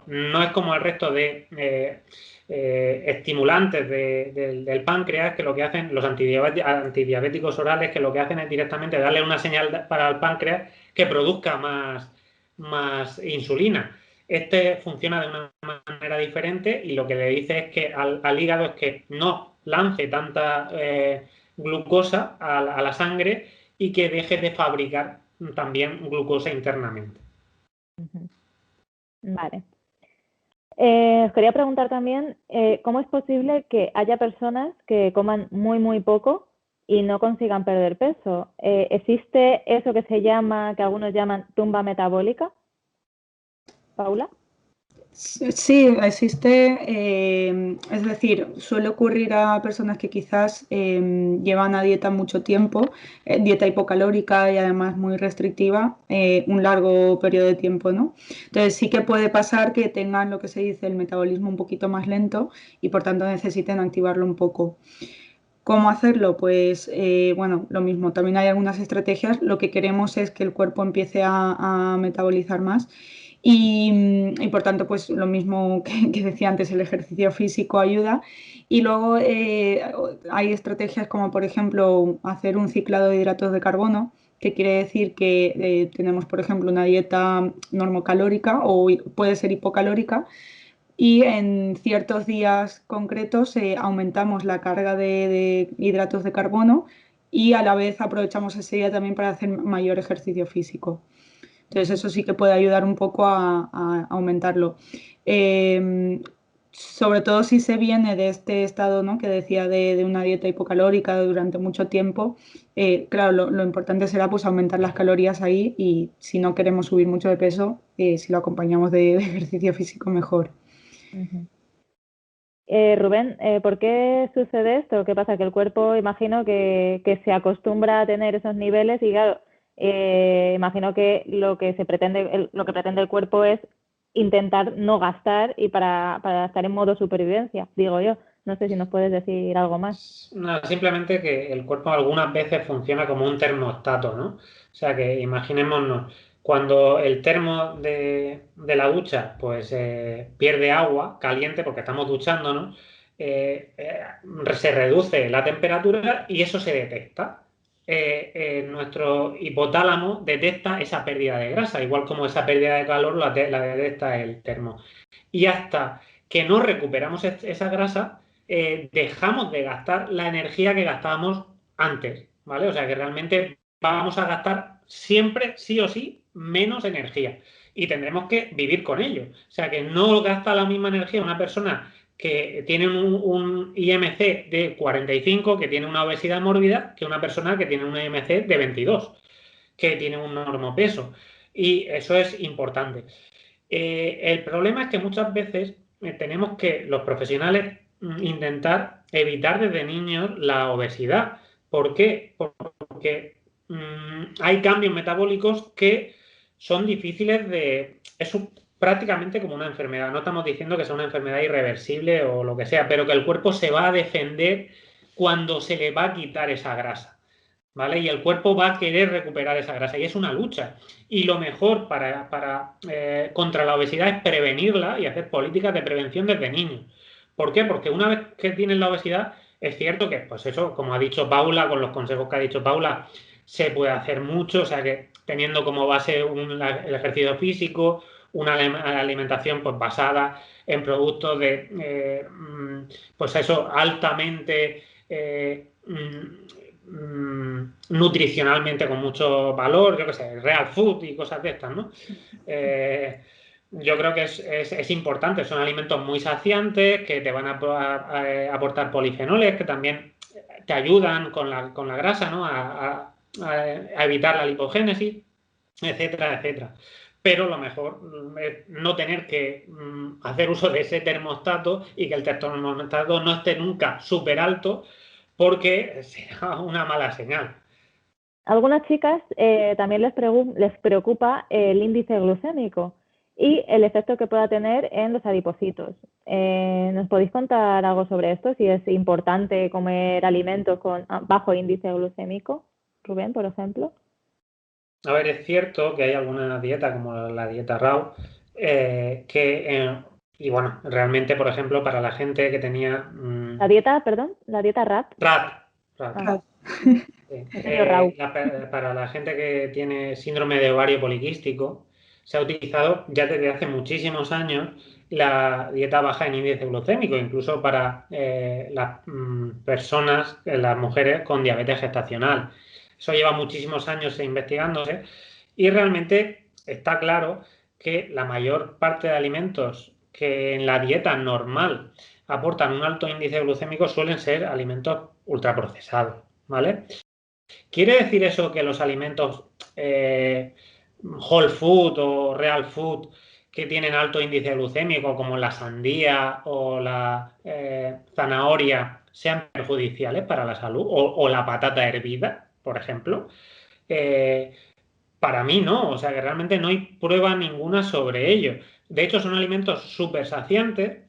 no es como el resto de estimulantes del páncreas, que lo que hacen los antidiabéticos orales, que lo que hacen es directamente darle una señal para el páncreas que produzca más insulina. Este funciona de una manera diferente y lo que le dice es que al hígado es que no lance tanta glucosa a la sangre y que deje de fabricar también glucosa internamente. Vale. Os quería preguntar también, ¿cómo es posible que haya personas que coman muy poco y no consigan perder peso? ¿Existe eso que que algunos llaman tumba metabólica? ¿Paula? Sí, existe, es decir, suele ocurrir a personas que quizás llevan a dieta mucho tiempo, dieta hipocalórica y además muy restrictiva, un largo periodo de tiempo, ¿no? Entonces sí que puede pasar que tengan lo que se dice el metabolismo un poquito más lento y por tanto necesiten activarlo un poco. ¿Cómo hacerlo? Pues bueno, lo mismo, también hay algunas estrategias, lo que queremos es que el cuerpo empiece a metabolizar más. Y por tanto, pues lo mismo que decía antes, el ejercicio físico ayuda. Y luego hay estrategias como, por ejemplo, hacer un ciclado de hidratos de carbono, que quiere decir que tenemos, por ejemplo, una dieta normocalórica o puede ser hipocalórica. Y en ciertos días concretos aumentamos la carga de hidratos de carbono y a la vez aprovechamos ese día también para hacer mayor ejercicio físico. Entonces eso sí que puede ayudar un poco a aumentarlo. Sobre todo si se viene de este estado, ¿no?, que decía de una dieta hipocalórica durante mucho tiempo, claro, lo importante será pues aumentar las calorías ahí y si no queremos subir mucho de peso, si lo acompañamos de ejercicio físico mejor. Rubén, ¿por qué sucede esto? ¿Qué pasa? Que el cuerpo, imagino que se acostumbra a tener esos niveles y claro, imagino que lo que pretende el cuerpo es intentar no gastar y para estar en modo supervivencia, digo yo. No sé si nos puedes decir algo más. No, simplemente que el cuerpo algunas veces funciona como un termostato, ¿no? O sea que imaginémonos Cuando el termo de la ducha pues pierde agua caliente porque estamos duchándonos, se reduce la temperatura y eso se detecta. Nuestro hipotálamo detecta esa pérdida de grasa, igual como esa pérdida de calor la detecta el termo. Y hasta que no recuperamos esa grasa, dejamos de gastar la energía que gastábamos antes, ¿vale? O sea que realmente vamos a gastar siempre, sí o sí, menos energía. Y tendremos que vivir con ello. O sea que no gasta la misma energía una persona que tiene un IMC de 45, que tiene una obesidad mórbida, que una persona que tiene un IMC de 22, que tiene un normopeso. Y eso es importante. El problema es que muchas veces tenemos que, los profesionales, intentar evitar desde niños la obesidad. ¿Por qué? Porque hay cambios metabólicos que son difíciles de... Es prácticamente como una enfermedad. No estamos diciendo que sea una enfermedad irreversible o lo que sea, pero que el cuerpo se va a defender cuando se le va a quitar esa grasa, ¿vale? Y el cuerpo va a querer recuperar esa grasa y es una lucha. Y lo mejor contra la obesidad es prevenirla y hacer políticas de prevención desde niños. ¿Por qué? Porque una vez que tienes la obesidad, es cierto que, pues eso, como ha dicho Paula, con los consejos que ha dicho Paula, se puede hacer mucho, o sea que teniendo como base el ejercicio físico, una alimentación pues basada en productos de, pues eso, altamente nutricionalmente con mucho valor, yo qué sé, real food y cosas de estas, ¿no? Yo creo que es importante, son alimentos muy saciantes que te van a aportar polifenoles que también te ayudan con la grasa, ¿no? A evitar la lipogénesis, etcétera, etcétera. Pero lo mejor es no tener que hacer uso de ese termostato y que el termostato no esté nunca súper alto porque será una mala señal. A algunas chicas también les preocupa el índice glucémico y el efecto que pueda tener en los adipocitos. ¿Nos podéis contar algo sobre esto? Si es importante comer alimentos con bajo índice glucémico, Rubén, por ejemplo. A ver, es cierto que hay alguna dieta, como la dieta RAW, y bueno, realmente, por ejemplo, para la gente que tenía... La dieta, perdón, la dieta RAT. RAT. Sí. Para la gente que tiene síndrome de ovario poliquístico, se ha utilizado ya desde hace muchísimos años la dieta baja en índice glucémico, incluso para las personas, las mujeres con diabetes gestacional. Eso lleva muchísimos años investigándose y realmente está claro que la mayor parte de alimentos que en la dieta normal aportan un alto índice glucémico suelen ser alimentos ultraprocesados, ¿vale? ¿Quiere decir eso que los alimentos whole food o real food que tienen alto índice glucémico, como la sandía o la zanahoria, sean perjudiciales para la salud? ¿O la patata hervida, por ejemplo? Para mí no, o sea que realmente no hay prueba ninguna sobre ello. De hecho, son alimentos súper saciantes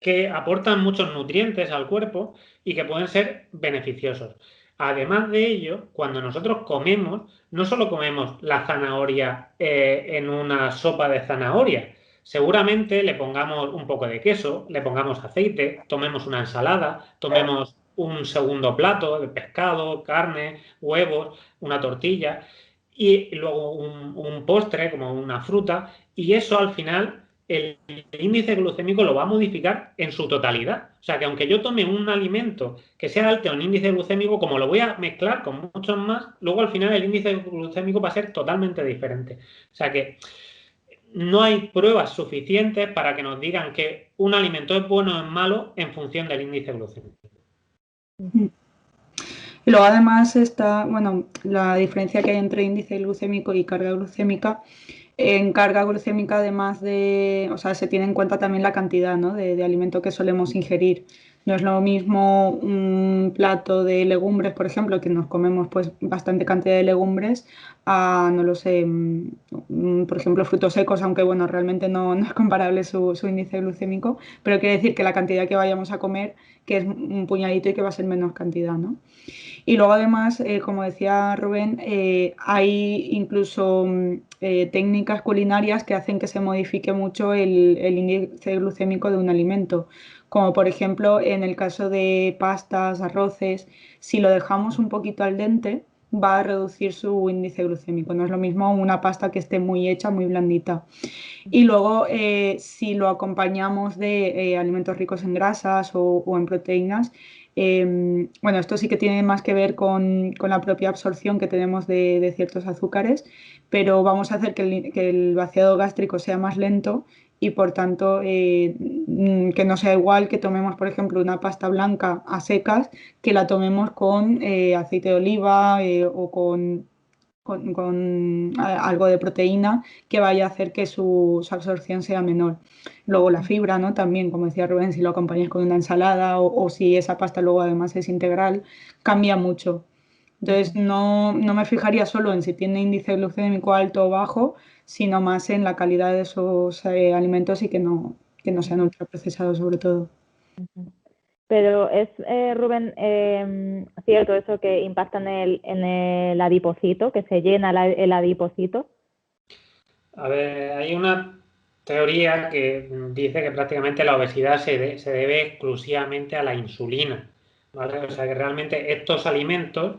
que aportan muchos nutrientes al cuerpo y que pueden ser beneficiosos. Además de ello, cuando nosotros comemos, no solo comemos la zanahoria en una sopa de zanahoria, seguramente le pongamos un poco de queso, le pongamos aceite, tomemos una ensalada, tomemos un segundo plato de pescado, carne, huevos, una tortilla y luego un postre como una fruta, y eso al final el índice glucémico lo va a modificar en su totalidad. O sea que aunque yo tome un alimento que sea alto en índice glucémico, como lo voy a mezclar con muchos más, luego al final el índice glucémico va a ser totalmente diferente. O sea que no hay pruebas suficientes para que nos digan que un alimento es bueno o es malo en función del índice glucémico. Y luego además está, bueno, la diferencia que hay entre índice glucémico y carga glucémica. En carga glucémica, además de, o sea, se tiene en cuenta también la cantidad, ¿no?, de alimento que solemos ingerir. No es lo mismo un plato de legumbres, por ejemplo, que nos comemos pues bastante cantidad de legumbres, a, no lo sé, por ejemplo, frutos secos, aunque bueno, realmente no es comparable su índice glucémico, pero quiere decir que la cantidad que vayamos a comer, que es un puñadito y que va a ser menos cantidad, ¿no? Y luego además, como decía Rubén, hay incluso técnicas culinarias que hacen que se modifique mucho el índice glucémico de un alimento, como por ejemplo en el caso de pastas, arroces, si lo dejamos un poquito al dente, va a reducir su índice glucémico. No es lo mismo una pasta que esté muy hecha, muy blandita. Y luego, si lo acompañamos de alimentos ricos en grasas o en proteínas, bueno, esto sí que tiene más que ver con la propia absorción que tenemos de ciertos azúcares, pero vamos a hacer que el vaciado gástrico sea más lento y por tanto que no sea igual que tomemos, por ejemplo, una pasta blanca a secas que la tomemos con aceite de oliva o con algo de proteína que vaya a hacer que su absorción sea menor. Luego la fibra, ¿no? También, como decía Rubén, si lo acompañas con una ensalada o si esa pasta luego además es integral, cambia mucho. Entonces no me fijaría solo en si tiene índice glucémico alto o bajo, sino más en la calidad de esos alimentos y que no sean ultraprocesados sobre todo. Pero es, Rubén, cierto eso que impacta en el adipocito, que se llena el adipocito. A ver, hay una teoría que dice que prácticamente la obesidad se debe exclusivamente a la insulina, ¿vale? O sea que realmente estos alimentos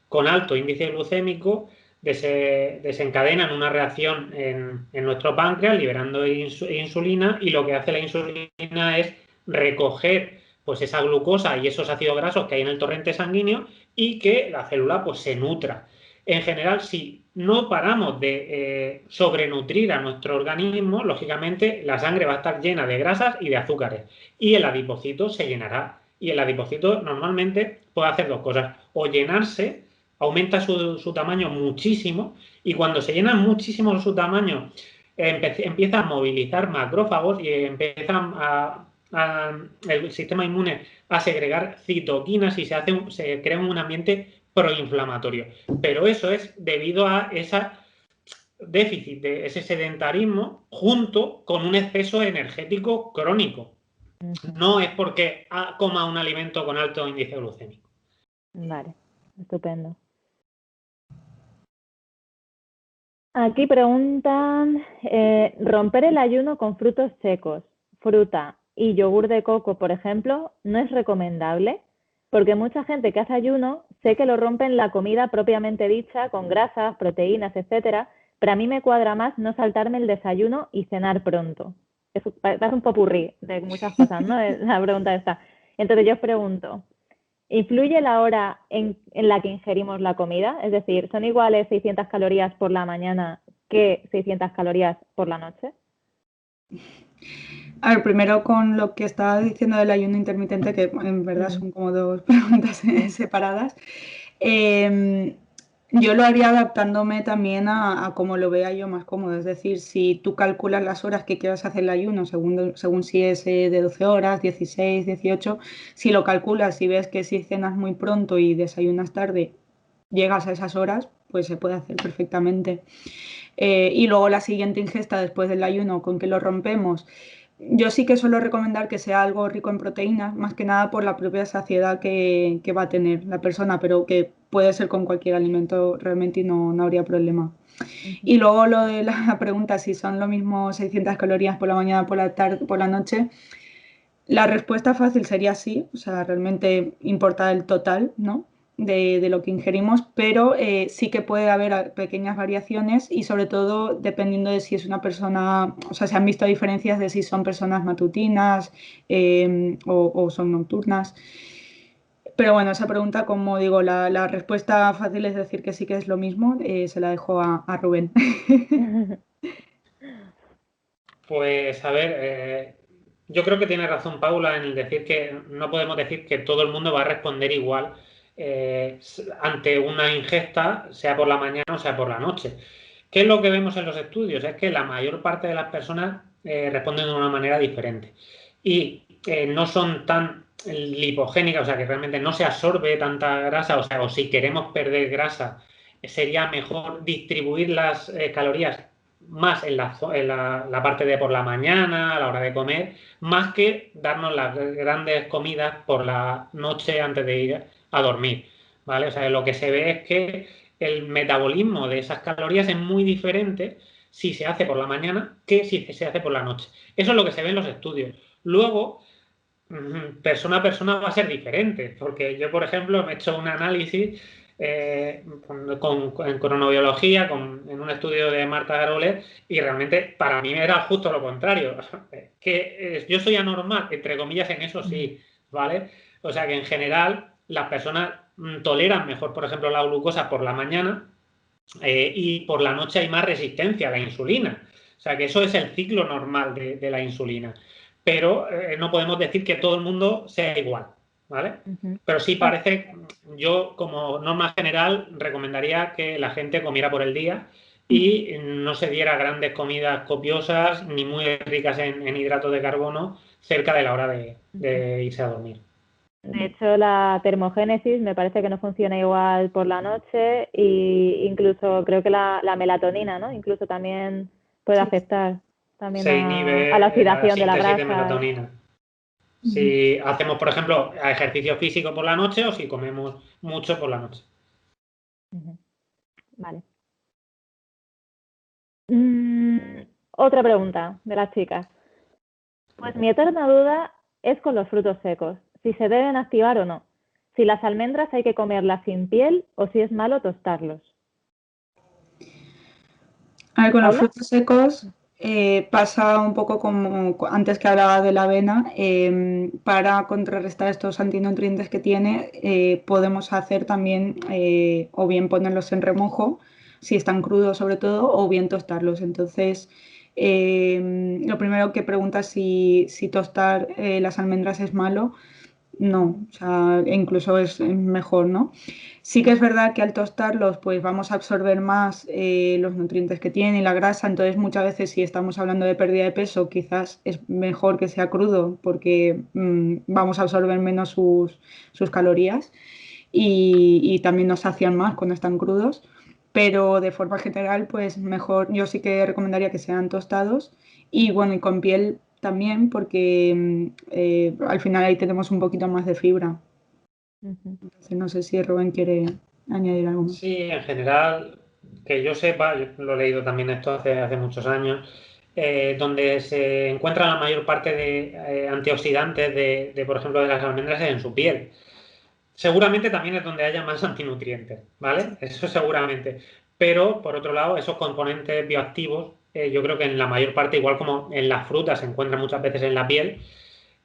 con alto índice glucémico desencadenan una reacción en nuestro páncreas liberando insulina, y lo que hace la insulina es recoger pues esa glucosa y esos ácidos grasos que hay en el torrente sanguíneo y que la célula pues se nutra. En general, si no paramos de sobrenutrir a nuestro organismo, lógicamente la sangre va a estar llena de grasas y de azúcares y el adipocito se llenará. Y el adipocito normalmente puede hacer dos cosas: o llenarse, aumenta su tamaño muchísimo, y cuando se llena muchísimo su tamaño empieza a movilizar macrófagos y empiezan el sistema inmune a segregar citoquinas y se crea un ambiente proinflamatorio. Pero eso es debido a ese déficit, de ese sedentarismo, junto con un exceso energético crónico. No es porque coma un alimento con alto índice glucémico. Vale, estupendo. Aquí preguntan, romper el ayuno con frutos secos, fruta y yogur de coco, por ejemplo, ¿no es recomendable? Porque mucha gente que hace ayuno sé que lo rompe en la comida propiamente dicha, con grasas, proteínas, etcétera, pero a mí me cuadra más no saltarme el desayuno y cenar pronto. Eso parece un popurrí de muchas cosas, ¿no? La pregunta esta. Entonces yo os pregunto, ¿influye la hora en la que ingerimos la comida? Es decir, ¿son iguales 600 calorías por la mañana que 600 calorías por la noche? A ver, primero con lo que estaba diciendo del ayuno intermitente, que en verdad son como dos preguntas separadas. Yo lo haría adaptándome también a cómo lo vea yo más cómodo. Es decir, si tú calculas las horas que quieras hacer el ayuno, según si es de 12 horas, 16, 18, si lo calculas y ves que si cenas muy pronto y desayunas tarde, llegas a esas horas, pues se puede hacer perfectamente. Y luego la siguiente ingesta después del ayuno, ¿con qué lo rompemos? Yo sí que suelo recomendar que sea algo rico en proteínas, más que nada por la propia saciedad que va a tener la persona, pero que puede ser con cualquier alimento realmente y no habría problema. Y luego lo de la pregunta si son lo mismo 600 calorías por la mañana, por la tarde, por la noche, la respuesta fácil sería sí, o sea, realmente importa el total, ¿no? De lo que ingerimos, pero sí que puede haber pequeñas variaciones y sobre todo dependiendo de si es una persona, o sea, se han visto diferencias de si son personas matutinas o son nocturnas. Pero bueno, esa pregunta, como digo, la respuesta fácil es decir que sí que es lo mismo, se la dejo a Rubén. Pues a ver, yo creo que tiene razón Paula en el decir que no podemos decir que todo el mundo va a responder igual ante una ingesta, sea por la mañana o sea por la noche. ¿Qué es lo que vemos en los estudios? Es que la mayor parte de las personas responden de una manera diferente y no son tan lipogénica, o sea, que realmente no se absorbe tanta grasa, o sea, o si queremos perder grasa, sería mejor distribuir las calorías más en la parte de por la mañana, a la hora de comer, más que darnos las grandes comidas por la noche antes de ir a dormir, ¿vale? O sea, lo que se ve es que el metabolismo de esas calorías es muy diferente si se hace por la mañana que si se hace por la noche. Eso es lo que se ve en los estudios. Luego, persona a persona va a ser diferente, porque yo, por ejemplo, me he hecho un análisis en cronobiología, en un estudio de Marta Garolet, y realmente para mí era justo lo contrario. Que yo soy anormal, entre comillas, en eso sí, ¿vale? O sea que en general las personas toleran mejor, por ejemplo, la glucosa por la mañana y por la noche hay más resistencia a la insulina. O sea que eso es el ciclo normal de la insulina. Pero no podemos decir que todo el mundo sea igual, ¿vale? Pero sí parece, yo como norma general recomendaría que la gente comiera por el día y no se diera grandes comidas copiosas ni muy ricas en hidratos de carbono cerca de la hora de irse a dormir. De hecho, la termogénesis me parece que no funciona igual por la noche e incluso creo que la melatonina, ¿no? Incluso también puede afectar también Se inhibe a la oxidación de la síntesis grasa. de melatonina. Si hacemos, por ejemplo, ejercicio físico por la noche o si comemos mucho por la noche. Vale. Otra pregunta de las chicas. Pues mi eterna duda es con los frutos secos, si se deben activar o no. Si las almendras hay que comerlas sin piel o si es malo tostarlos. A ver, con los frutos secos pasa un poco como antes que hablaba de la avena. Para contrarrestar estos antinutrientes que tiene, podemos hacer también o bien ponerlos en remojo, si están crudos sobre todo, o bien tostarlos. Entonces, lo primero que preguntas si tostar las almendras es malo. No, o sea, incluso es mejor, ¿no? Sí que es verdad que al tostarlos, pues vamos a absorber más los nutrientes que tiene y la grasa, entonces muchas veces si estamos hablando de pérdida de peso, quizás es mejor que sea crudo porque vamos a absorber menos sus calorías y también nos sacian más cuando están crudos, pero de forma general, pues mejor, yo sí que recomendaría que sean tostados y bueno, y con piel también porque al final ahí tenemos un poquito más de fibra. Entonces no sé si Rubén quiere añadir algo más. Sí, en general, que yo sepa, yo lo he leído también esto hace muchos años, donde se encuentra la mayor parte de antioxidantes por ejemplo, de las almendras en su piel. Seguramente también es donde haya más antinutrientes, ¿vale? Eso seguramente. Pero, por otro lado, esos componentes bioactivos, yo creo que en la mayor parte, igual como en las frutas, se encuentran muchas veces en la piel.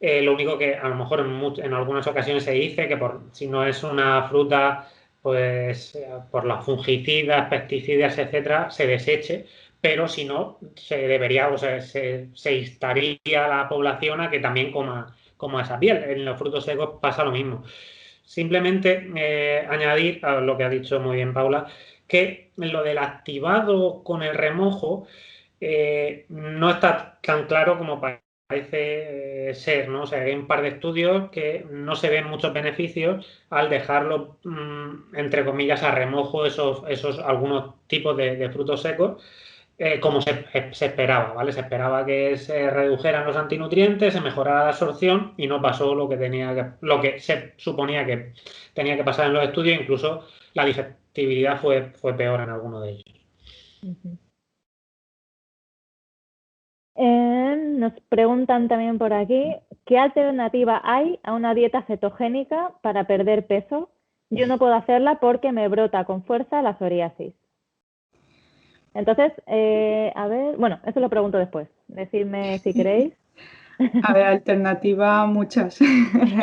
Lo único que a lo mejor en algunas ocasiones se dice que si no es una fruta, pues por los fungicidas, pesticidas, etcétera, se deseche, pero si no, se debería, o sea, se instaría a la población a que también coma esa piel. En los frutos secos pasa lo mismo. Simplemente añadir a lo que ha dicho muy bien Paula, que lo del activado con el remojo no está tan claro como parece ser, ¿no? O sea, hay un par de estudios que no se ven muchos beneficios al dejarlo, entre comillas, a remojo esos algunos tipos de frutos secos. Como se esperaba, ¿vale? Se esperaba que se redujeran los antinutrientes, se mejorara la absorción y no pasó lo que se suponía que tenía que pasar en los estudios, incluso la digestibilidad fue peor en alguno de ellos. Nos preguntan también por aquí, ¿qué alternativa hay a una dieta cetogénica para perder peso? Yo no puedo hacerla porque me brota con fuerza la psoriasis. Entonces, a ver, bueno, eso lo pregunto después. Decidme si queréis. A ver, alternativa muchas.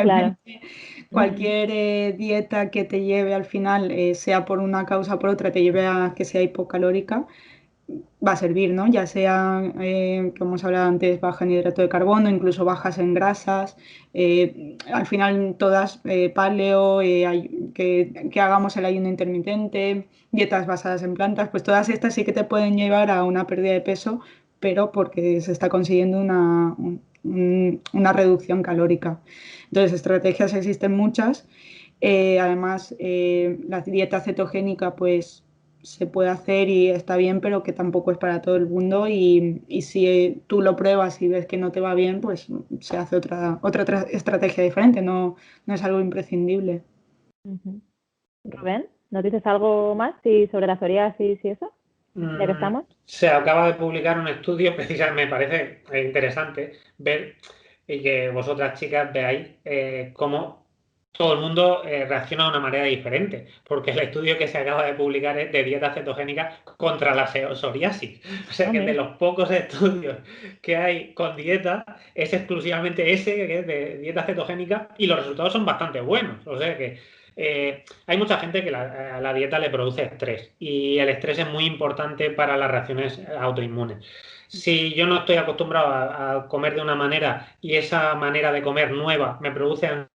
Claro. Cualquier dieta que te lleve al final, sea por una causa o por otra, te lleve a que sea hipocalórica, va a servir, ¿no? Ya sea, como hemos hablado antes, baja en hidrato de carbono, incluso bajas en grasas. Al final todas, paleo, que hagamos el ayuno intermitente, dietas basadas en plantas, pues todas estas sí que te pueden llevar a una pérdida de peso, pero porque se está consiguiendo una reducción calórica. Entonces, estrategias existen muchas. Además, la dieta cetogénica pues se puede hacer y está bien, pero que tampoco es para todo el mundo y si tú lo pruebas y ves que no te va bien, pues se hace otra estrategia diferente, no es algo imprescindible. Rubén, ¿nos dices algo más sobre la psoriasis y eso? ¿Ya que estamos? Se acaba de publicar un estudio, precisamente me parece interesante ver y que vosotras chicas veáis cómo todo el mundo reacciona de una manera diferente, porque el estudio que se acaba de publicar es de dieta cetogénica contra la psoriasis. O sea que de los pocos estudios que hay con dieta es exclusivamente ese que es de dieta cetogénica y los resultados son bastante buenos. O sea que hay mucha gente que a la dieta le produce estrés y el estrés es muy importante para las reacciones autoinmunes. Si yo no estoy acostumbrado a comer de una manera y esa manera de comer nueva me produce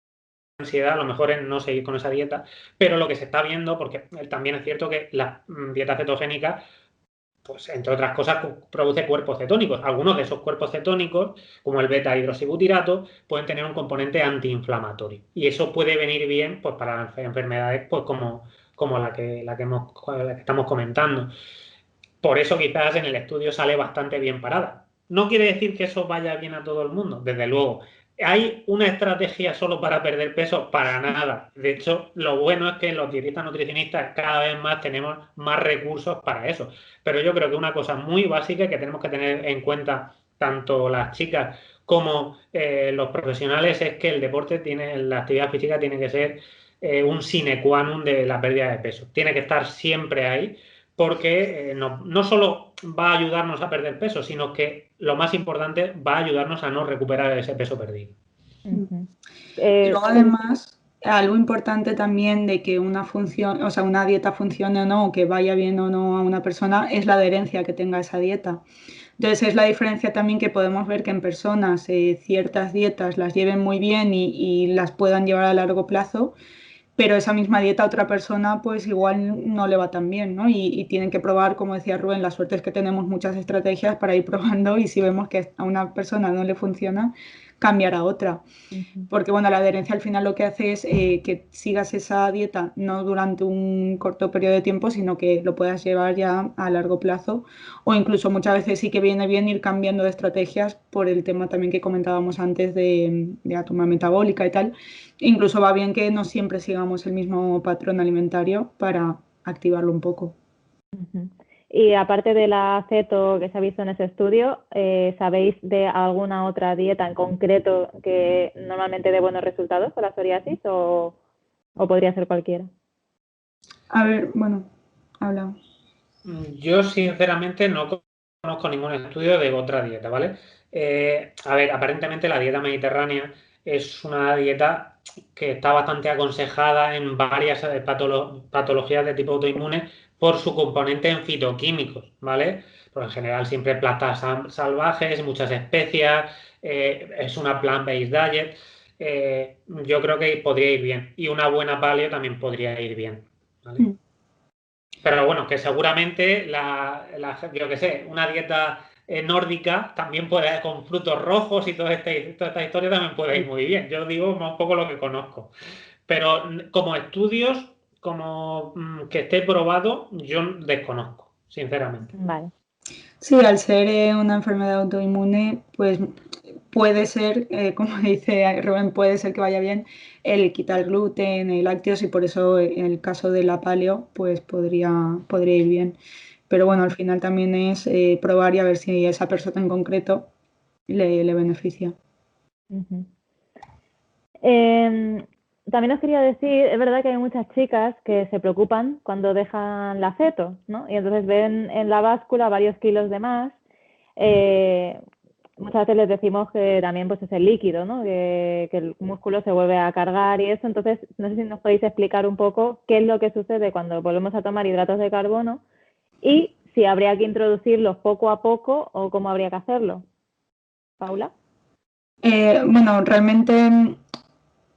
ansiedad, lo mejor es no seguir con esa dieta, pero lo que se está viendo, porque también es cierto que la dieta cetogénica, pues entre otras cosas, produce cuerpos cetónicos. Algunos de esos cuerpos cetónicos, como el beta-hidroxibutirato, pueden tener un componente antiinflamatorio. Y eso puede venir bien pues, para enfermedades pues, como la que estamos comentando. Por eso quizás en el estudio sale bastante bien parada. No quiere decir que eso vaya bien a todo el mundo, desde luego. ¿Hay una estrategia solo para perder peso? Para nada. De hecho, lo bueno es que los dietistas nutricionistas cada vez más tenemos más recursos para eso. Pero yo creo que una cosa muy básica que tenemos que tener en cuenta tanto las chicas como los profesionales es que el deporte la actividad física tiene que ser un sine qua non de la pérdida de peso. Tiene que estar siempre ahí porque no solo va a ayudarnos a perder peso, sino que lo más importante va a ayudarnos a no recuperar ese peso perdido. Y luego además, algo importante también de que una dieta funcione o no, o que vaya bien o no a una persona, es la adherencia que tenga esa dieta. Entonces es la diferencia también que podemos ver que en personas ciertas dietas las lleven muy bien y las puedan llevar a largo plazo, pero esa misma dieta a otra persona pues igual no le va tan bien, ¿no? Y tienen que probar, como decía Rubén, la suerte es que tenemos muchas estrategias para ir probando y si vemos que a una persona no le funciona, cambiar a otra. Porque bueno, la adherencia al final lo que hace es que sigas esa dieta no durante un corto periodo de tiempo, sino que lo puedas llevar ya a largo plazo o incluso muchas veces sí que viene bien ir cambiando de estrategias por el tema también que comentábamos antes de la toma metabólica y tal. Incluso va bien que no siempre sigamos el mismo patrón alimentario para activarlo un poco. Y aparte de la ceto que se ha visto en ese estudio, ¿sabéis de alguna otra dieta en concreto que normalmente dé buenos resultados con la psoriasis o podría ser cualquiera? A ver, bueno, habla. Yo sinceramente no conozco ningún estudio de otra dieta, ¿vale? A ver, aparentemente la dieta mediterránea es una dieta que está bastante aconsejada en varias patologías de tipo autoinmune por su componente en fitoquímicos, ¿vale? Pero en general siempre plantas salvajes, muchas especias, es una plant-based diet. Yo creo que podría ir bien. Y una buena paleo también podría ir bien, ¿vale? Pero bueno, que seguramente yo que sé, una dieta nórdica también puede, con frutos rojos y toda esta historia también puede ir muy bien. Yo digo un poco lo que conozco. Pero como estudios, como que esté probado, yo desconozco, sinceramente. Vale. Sí, al ser una enfermedad autoinmune, pues puede ser, como dice Rubén, puede ser que vaya bien el quitar gluten, el lácteos y por eso en el caso de la paleo, pues podría ir bien. Pero bueno, al final también es probar y a ver si a esa persona en concreto le beneficia. También os quería decir, es verdad que hay muchas chicas que se preocupan cuando dejan la ceto, ¿no? Y entonces ven en la báscula varios kilos de más. Muchas veces les decimos que también pues es el líquido, ¿no? Que el músculo se vuelve a cargar y eso. Entonces, no sé si nos podéis explicar un poco qué es lo que sucede cuando volvemos a tomar hidratos de carbono y si habría que introducirlos poco a poco o cómo habría que hacerlo. ¿Paula? Bueno, realmente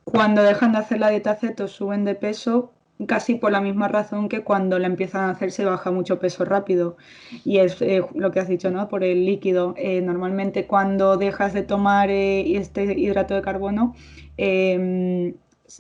cuando dejan de hacer la dieta ceto suben de peso, casi por la misma razón que cuando la empiezan a hacer se baja mucho peso rápido. Y es lo que has dicho, ¿no? Por el líquido. Normalmente cuando dejas de tomar este hidrato de carbono,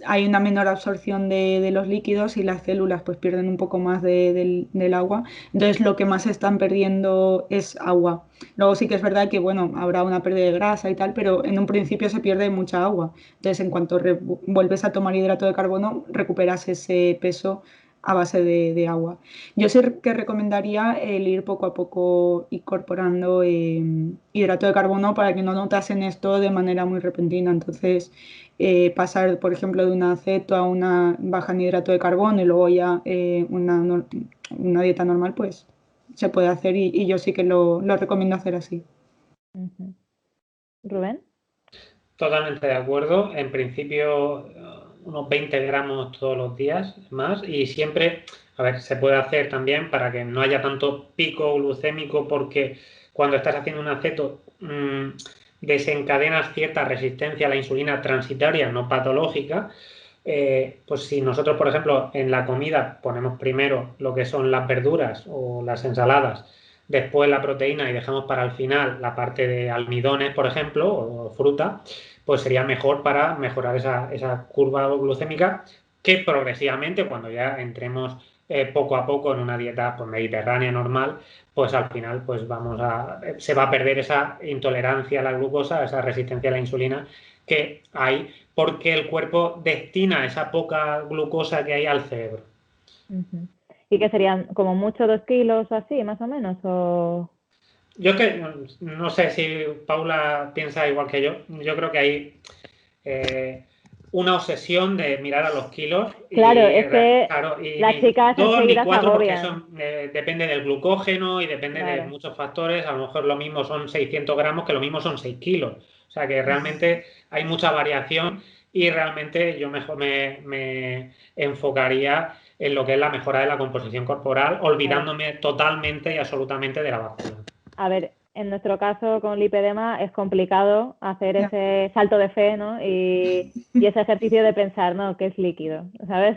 hay una menor absorción de los líquidos y las células pues pierden un poco más del agua. Entonces lo que más están perdiendo es agua. Luego sí que es verdad que bueno, habrá una pérdida de grasa y tal, pero en un principio se pierde mucha agua. Entonces en cuanto vuelves a tomar hidrato de carbono, recuperas ese peso a base de agua. Yo sí que recomendaría el ir poco a poco incorporando hidrato de carbono para que no notasen esto de manera muy repentina. Entonces, pasar, por ejemplo, de una ceto a una baja en hidrato de carbono y luego ya una dieta normal, pues se puede hacer y yo sí que lo recomiendo hacer así. ¿Rubén? Totalmente de acuerdo. En principio, unos 20 gramos todos los días más y siempre, a ver, se puede hacer también para que no haya tanto pico glucémico porque cuando estás haciendo un aceto desencadenas cierta resistencia a la insulina transitoria, no patológica. Pues si nosotros, por ejemplo, en la comida ponemos primero lo que son las verduras o las ensaladas, después la proteína y dejamos para el final la parte de almidones, por ejemplo, o fruta, pues sería mejor para mejorar esa curva glucémica que progresivamente, cuando ya entremos poco a poco en una dieta pues, mediterránea normal, pues al final pues se va a perder esa intolerancia a la glucosa, esa resistencia a la insulina que hay porque el cuerpo destina esa poca glucosa que hay al cerebro. ¿Y que serían como mucho 2 kilos o así, más o menos? ¿O? Yo que no sé si Paula piensa igual que yo creo que hay una obsesión de mirar a los kilos Claro, es que y las ni chicas 2 ni enseguida se 4 porque agobian. eso depende del glucógeno y depende de Claro. muchos factores. A lo mejor lo mismo son 600 gramos que lo mismo son 6 kilos. O sea que realmente hay mucha variación y realmente yo mejor me enfocaría en lo que es la mejora de la composición corporal, olvidándome totalmente y absolutamente de la báscula. A ver, en nuestro caso con lipedema es complicado hacer ese salto de fe, ¿no? Y ese ejercicio de pensar, ¿no? ¿Qué es líquido? ¿Sabes?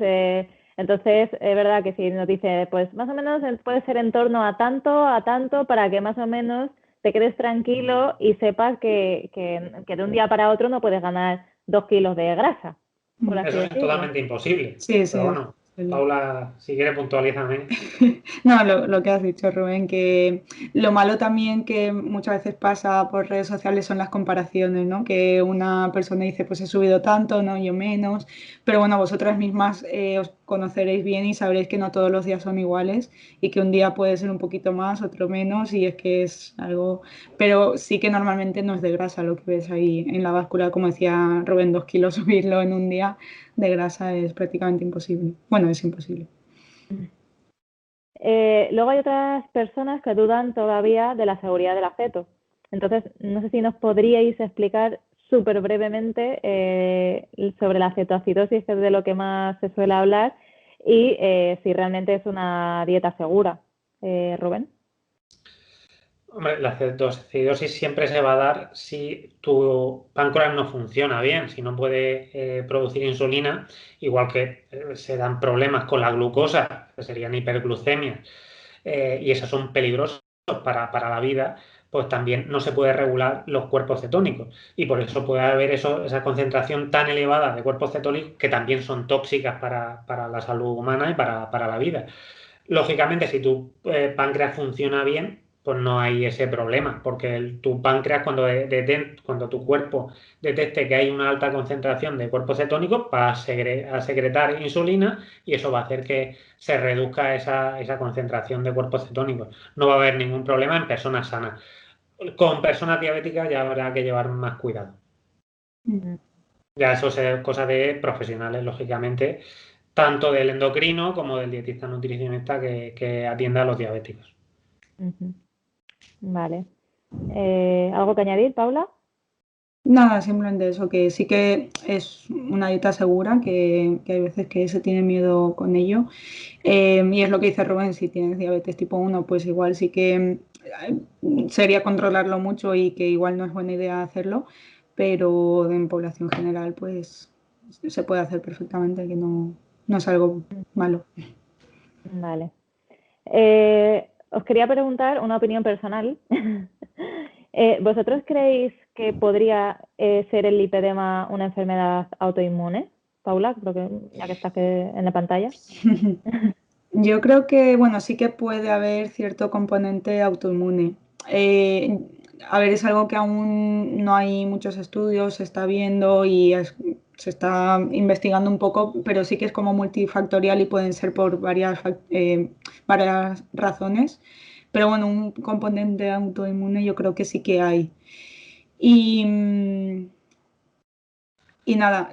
Entonces, es verdad que si nos dice, pues más o menos puede ser en torno a tanto, para que más o menos te quedes tranquilo y sepas que de un día para otro no puedes ganar 2 kilos de grasa, por así Eso es decirlo. totalmente imposible. Sí, Pero bueno, Paula, si quieres puntualízame. No, lo que has dicho, Rubén, que lo malo también que muchas veces pasa por redes sociales son las comparaciones, ¿no? Que una persona dice, pues he subido tanto, no, yo menos, pero bueno, vosotras mismas os conoceréis bien y sabréis que no todos los días son iguales y que un día puede ser un poquito más, otro menos y es que es algo, pero sí que normalmente no es de grasa lo que ves ahí en la báscula, como decía Rubén, 2 kilos subirlo en un día de grasa es prácticamente imposible. Bueno, es imposible. Luego hay otras personas que dudan todavía de la seguridad del aceto. Entonces, no sé si nos podríais explicar súper brevemente sobre la cetoacidosis, que es de lo que más se suele hablar, y si realmente es una dieta segura. Rubén. Hombre, la cetoacidosis siempre se va a dar si tu páncreas no funciona bien, si no puede producir insulina, igual que se dan problemas con la glucosa, que serían hiperglucemias, y esas son peligrosas para la vida, pues también no se puede regular los cuerpos cetónicos. Y por eso puede haber esa concentración tan elevada de cuerpos cetónicos que también son tóxicas para la salud humana y para la vida. Lógicamente, si tu páncreas funciona bien, pues no hay ese problema, porque tu páncreas, cuando tu cuerpo detecte que hay una alta concentración de cuerpos cetónicos, va a secretar insulina y eso va a hacer que se reduzca esa concentración de cuerpos cetónicos. No va a haber ningún problema en personas sanas. Con personas diabéticas ya habrá que llevar más cuidado. Ya eso es cosa de profesionales, lógicamente, tanto del endocrino como del dietista nutricionista que atienda a los diabéticos. Vale. ¿Algo que añadir, Paula? Nada, simplemente eso, que sí que es una dieta segura, que hay veces que se tiene miedo con ello. Y es lo que dice Rubén, si tienes diabetes tipo 1, pues igual sí que sería controlarlo mucho y que igual no es buena idea hacerlo, pero en población general pues se puede hacer perfectamente, que no no es algo malo. Vale. Os quería preguntar una opinión personal. ¿Vosotros creéis que podría ser el lipedema una enfermedad autoinmune? Paula, creo que ya que estás en la pantalla. Yo creo que, bueno, sí que puede haber cierto componente autoinmune. A ver, es algo que aún no hay muchos estudios, se está viendo y se está investigando un poco, pero sí que es como multifactorial y pueden ser por varias razones. Pero bueno, un componente autoinmune yo creo que sí que hay. Y nada,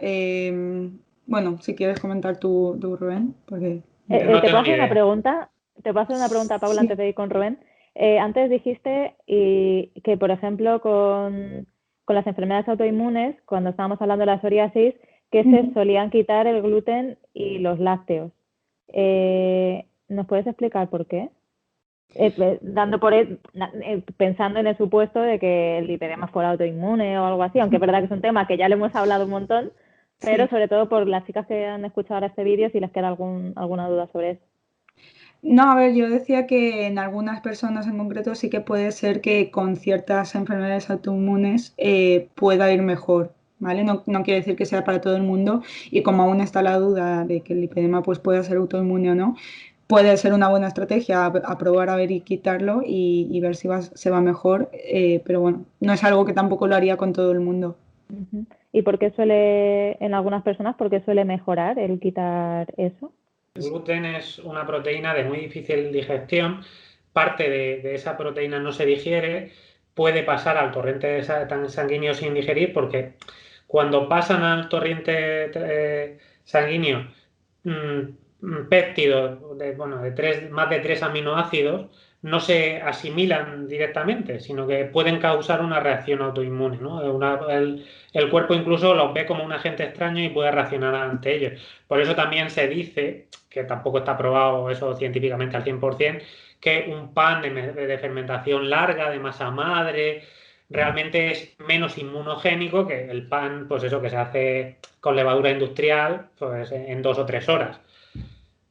bueno, si quieres comentar tú Rubén, porque... No te tengo paso ni una idea. pregunta. Te paso una pregunta, Paula, Sí. antes de ir con Rubén. Antes dijiste que, por ejemplo, con las enfermedades autoinmunes, cuando estábamos hablando de la psoriasis, que se solían quitar el gluten y los lácteos. ¿Nos puedes explicar por qué? Pensando en el supuesto de que el lipedema fuera autoinmune o algo así, aunque es verdad que es un tema que ya le hemos hablado un montón, pero Sí. sobre todo por las chicas que han escuchado ahora este vídeo, si les queda alguna duda sobre eso. No, a ver, yo decía que en algunas personas en concreto sí que puede ser que con ciertas enfermedades autoinmunes pueda ir mejor, ¿vale? No quiere decir que sea para todo el mundo y como aún está la duda de que el lipedema pues pueda ser autoinmune o no, puede ser una buena estrategia a probar a ver y quitarlo y ver si se va mejor, pero bueno, no es algo que tampoco lo haría con todo el mundo. ¿Y por qué en algunas personas, por qué suele mejorar el quitar eso? El gluten es una proteína de muy difícil digestión. Parte de esa proteína no se digiere, puede pasar al torrente sanguíneo sin digerir, porque cuando pasan al torrente sanguíneo péptidos de más de 3 aminoácidos, no se asimilan directamente, sino que pueden causar una reacción autoinmune, ¿no? El cuerpo incluso los ve como un agente extraño y puede reaccionar ante ellos. Por eso también se dice, que tampoco está probado eso científicamente al 100%, que un pan de fermentación larga, de masa madre, realmente es menos inmunogénico que el pan, pues eso, que se hace con levadura industrial, pues en 2 o 3 horas.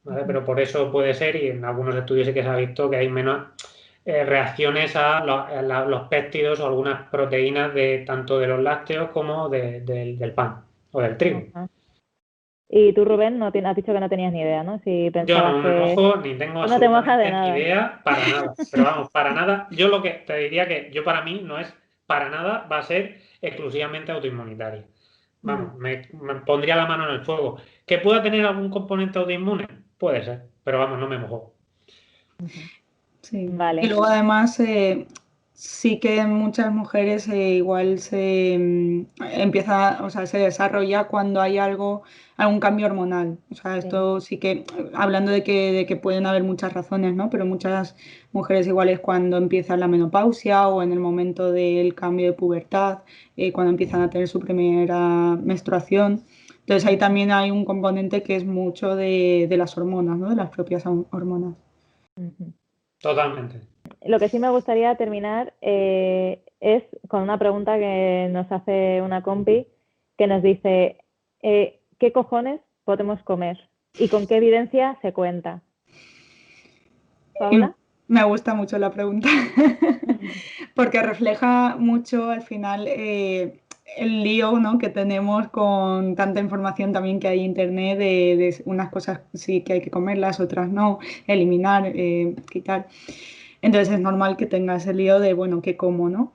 ¿Vale? Pero por eso puede ser, y en algunos estudios sí que se ha visto que hay menos reacciones a los péptidos o algunas proteínas tanto de los lácteos como del pan o del trigo. Y tú, Rubén, has dicho que no tenías ni idea, ¿no? Si Yo no pensabas me que... mojo ni tengo no te mojas de absolutamente ni nada. idea para nada. Pero vamos, para nada. Yo lo que te diría que yo para mí no es para nada, va a ser exclusivamente autoinmunitaria. Vamos, me pondría la mano en el fuego. ¿Que pueda tener algún componente autoinmune? Puede ser, pero vamos, no me mojo. Sí. Vale. Y luego además sí que en muchas mujeres igual se empieza, o sea, se desarrolla cuando hay algún cambio hormonal. O sea, esto sí que, hablando de que pueden haber muchas razones, ¿no? Pero muchas mujeres igual es cuando empieza la menopausia o en el momento del cambio de pubertad, cuando empiezan a tener su primera menstruación. Entonces ahí también hay un componente que es mucho de las hormonas, ¿no? De las propias hormonas. Totalmente. Lo que sí me gustaría terminar es con una pregunta que nos hace una compi que nos dice ¿qué cojones podemos comer? ¿Y con qué evidencia se cuenta? ¿Paula? Me gusta mucho la pregunta porque refleja mucho al final el lío, ¿no? que tenemos con tanta información también que hay en internet de unas cosas sí que hay que comerlas, otras no, eliminar, quitar. Entonces es normal que tengas el lío de, bueno, ¿qué como, no?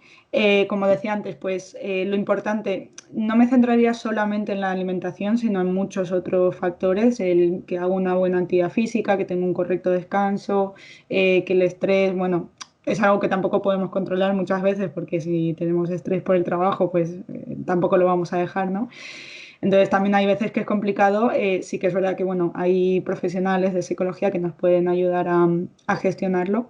Como decía antes, pues lo importante, no me centraría solamente en la alimentación, sino en muchos otros factores, el que haga una buena actividad física, que tenga un correcto descanso, que el estrés, bueno, es algo que tampoco podemos controlar muchas veces, porque si tenemos estrés por el trabajo, pues tampoco lo vamos a dejar, ¿no? Entonces también hay veces que es complicado, sí que es verdad que, bueno, hay profesionales de psicología que nos pueden ayudar a gestionarlo.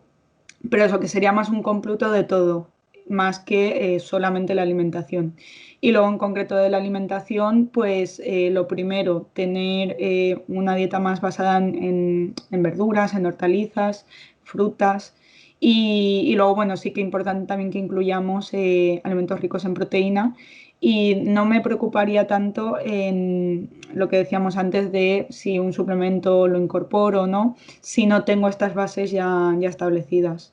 Pero eso, que sería más un cómputo de todo, más que solamente la alimentación. Y luego en concreto de la alimentación, pues lo primero, tener una dieta más basada en verduras, en hortalizas, frutas Y luego, bueno, sí que es importante también que incluyamos alimentos ricos en proteína. Y no me preocuparía tanto en lo que decíamos antes de si un suplemento lo incorporo o no, si no tengo estas bases ya establecidas.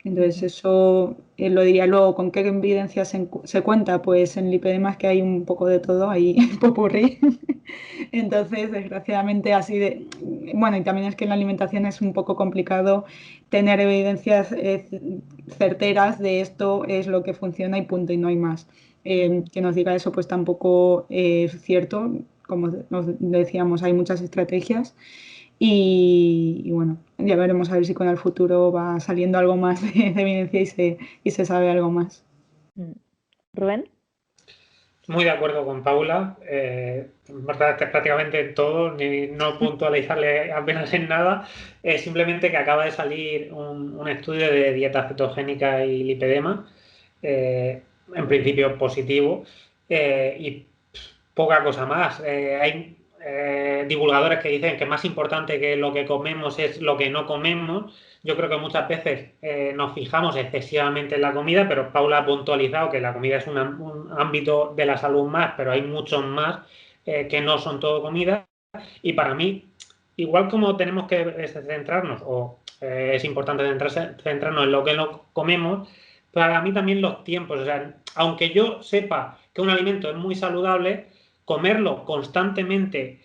Entonces eso lo diría luego. ¿Con qué evidencia se cuenta? Pues en lipedemas que hay un poco de todo, hay popurrí. Entonces, desgraciadamente así de... Bueno, y también es que en la alimentación es un poco complicado tener evidencias certeras de esto es lo que funciona y punto, y no hay más. Que nos diga eso pues tampoco es cierto. Como nos decíamos, hay muchas estrategias. Y bueno, ya veremos a ver si con el futuro va saliendo algo más de evidencia y se sabe algo más. ¿Rubén? Muy de acuerdo con Paula, verdad, prácticamente en todo, no puntualizarle apenas en nada, simplemente que acaba de salir un estudio de dieta cetogénica y lipedema, en principio positivo, y poca cosa más. Hay divulgadores que dicen que más importante que lo que comemos es lo que no comemos. Yo creo que muchas veces nos fijamos excesivamente en la comida, pero Paula ha puntualizado que la comida es un ámbito de la salud más, pero hay muchos más que no son todo comida. Y para mí, igual como tenemos que centrarnos, o es importante centrarnos en lo que no comemos, para mí también los tiempos. O sea, aunque yo sepa que un alimento es muy saludable, comerlo constantemente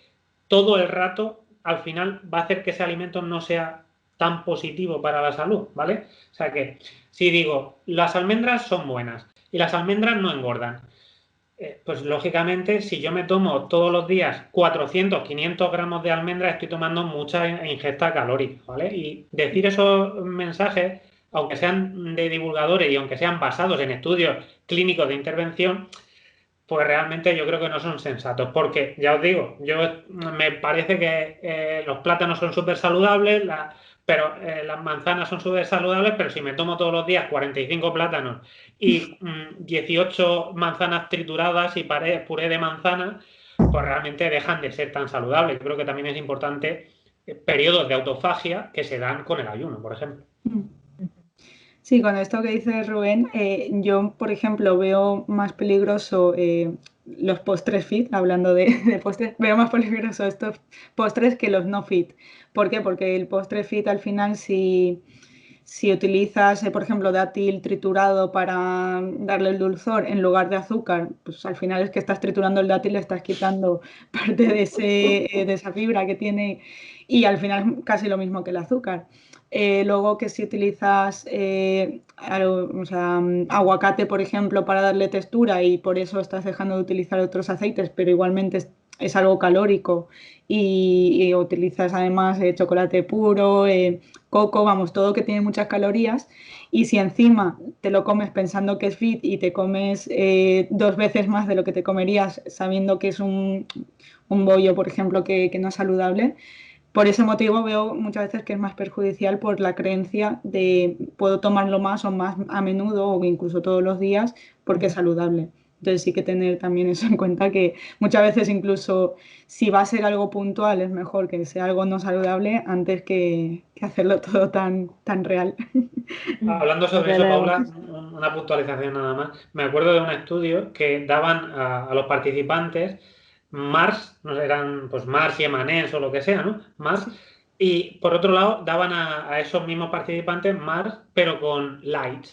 todo el rato, al final va a hacer que ese alimento no sea tan positivo para la salud, ¿vale? O sea que, si digo, las almendras son buenas y las almendras no engordan, pues lógicamente, si yo me tomo todos los días 400, 500 gramos de almendras, estoy tomando mucha ingesta calórica, ¿vale? Y decir esos mensajes, aunque sean de divulgadores y aunque sean basados en estudios clínicos de intervención, pues realmente yo creo que no son sensatos, porque ya os digo, me parece que los plátanos son súper saludables, pero las manzanas son súper saludables, pero si me tomo todos los días 45 plátanos y 18 manzanas trituradas y puré de manzana, pues realmente dejan de ser tan saludables. Yo creo que también es importante periodos de autofagia que se dan con el ayuno, por ejemplo. Sí, con esto que dice Rubén, yo, por ejemplo, veo más peligroso los postres fit, hablando de postres, veo más peligroso estos postres que los no fit. ¿Por qué? Porque el postre fit al final, si utilizas, por ejemplo, dátil triturado para darle el dulzor en lugar de azúcar, pues al final es que estás triturando el dátil, le estás quitando parte de esa fibra que tiene y al final es casi lo mismo que el azúcar. Luego que si utilizas aguacate, por ejemplo, para darle textura y por eso estás dejando de utilizar otros aceites, pero igualmente es algo calórico y utilizas además chocolate puro, coco, vamos, todo que tiene muchas calorías y si encima te lo comes pensando que es fit y te comes 2 veces más de lo que te comerías sabiendo que es un bollo, por ejemplo, que no es saludable. Por ese motivo veo muchas veces que es más perjudicial por la creencia de puedo tomarlo más o más a menudo o incluso todos los días porque es saludable. Entonces sí que tener también eso en cuenta que muchas veces incluso si va a ser algo puntual es mejor que sea algo no saludable antes que hacerlo todo tan real. Hablando sobre eso, Paula, una puntualización nada más. Me acuerdo de un estudio que daban a los participantes Mars, no sé, eran pues Mars y M&M's o lo que sea, ¿no? Mars. Y por otro lado, daban a esos mismos participantes Mars, pero con light,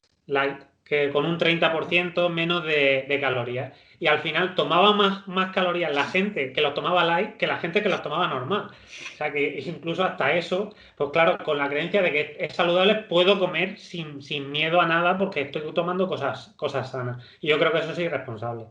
que con un 30% menos de calorías. Y al final tomaba más calorías la gente que los tomaba light que la gente que los tomaba normal. O sea que incluso hasta eso, pues claro, con la creencia de que es saludable, puedo comer sin miedo a nada porque estoy tomando cosas sanas. Y yo creo que eso es irresponsable.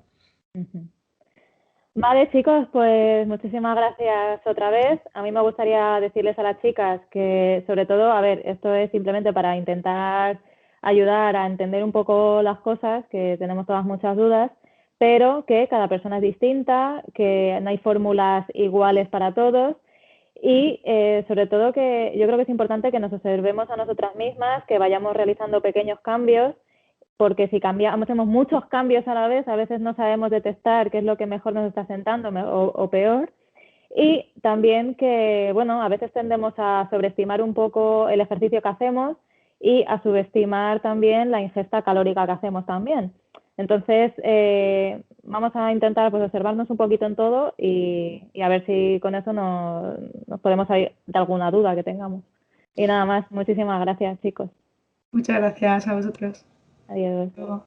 Vale, chicos, pues muchísimas gracias otra vez. A mí me gustaría decirles a las chicas que, sobre todo, a ver, esto es simplemente para intentar ayudar a entender un poco las cosas, que tenemos todas muchas dudas, pero que cada persona es distinta, que no hay fórmulas iguales para todos y, sobre todo, que yo creo que es importante que nos observemos a nosotras mismas, que vayamos realizando pequeños cambios porque si hacemos muchos cambios a la vez, a veces no sabemos detectar qué es lo que mejor nos está sentando o peor. Y también que, bueno, a veces tendemos a sobreestimar un poco el ejercicio que hacemos y a subestimar también la ingesta calórica que hacemos también. Entonces, vamos a intentar pues, observarnos un poquito en todo y a ver si con eso nos podemos salir de alguna duda que tengamos. Y nada más, muchísimas gracias, chicos. Muchas gracias a vosotros. Adiós. Hasta luego.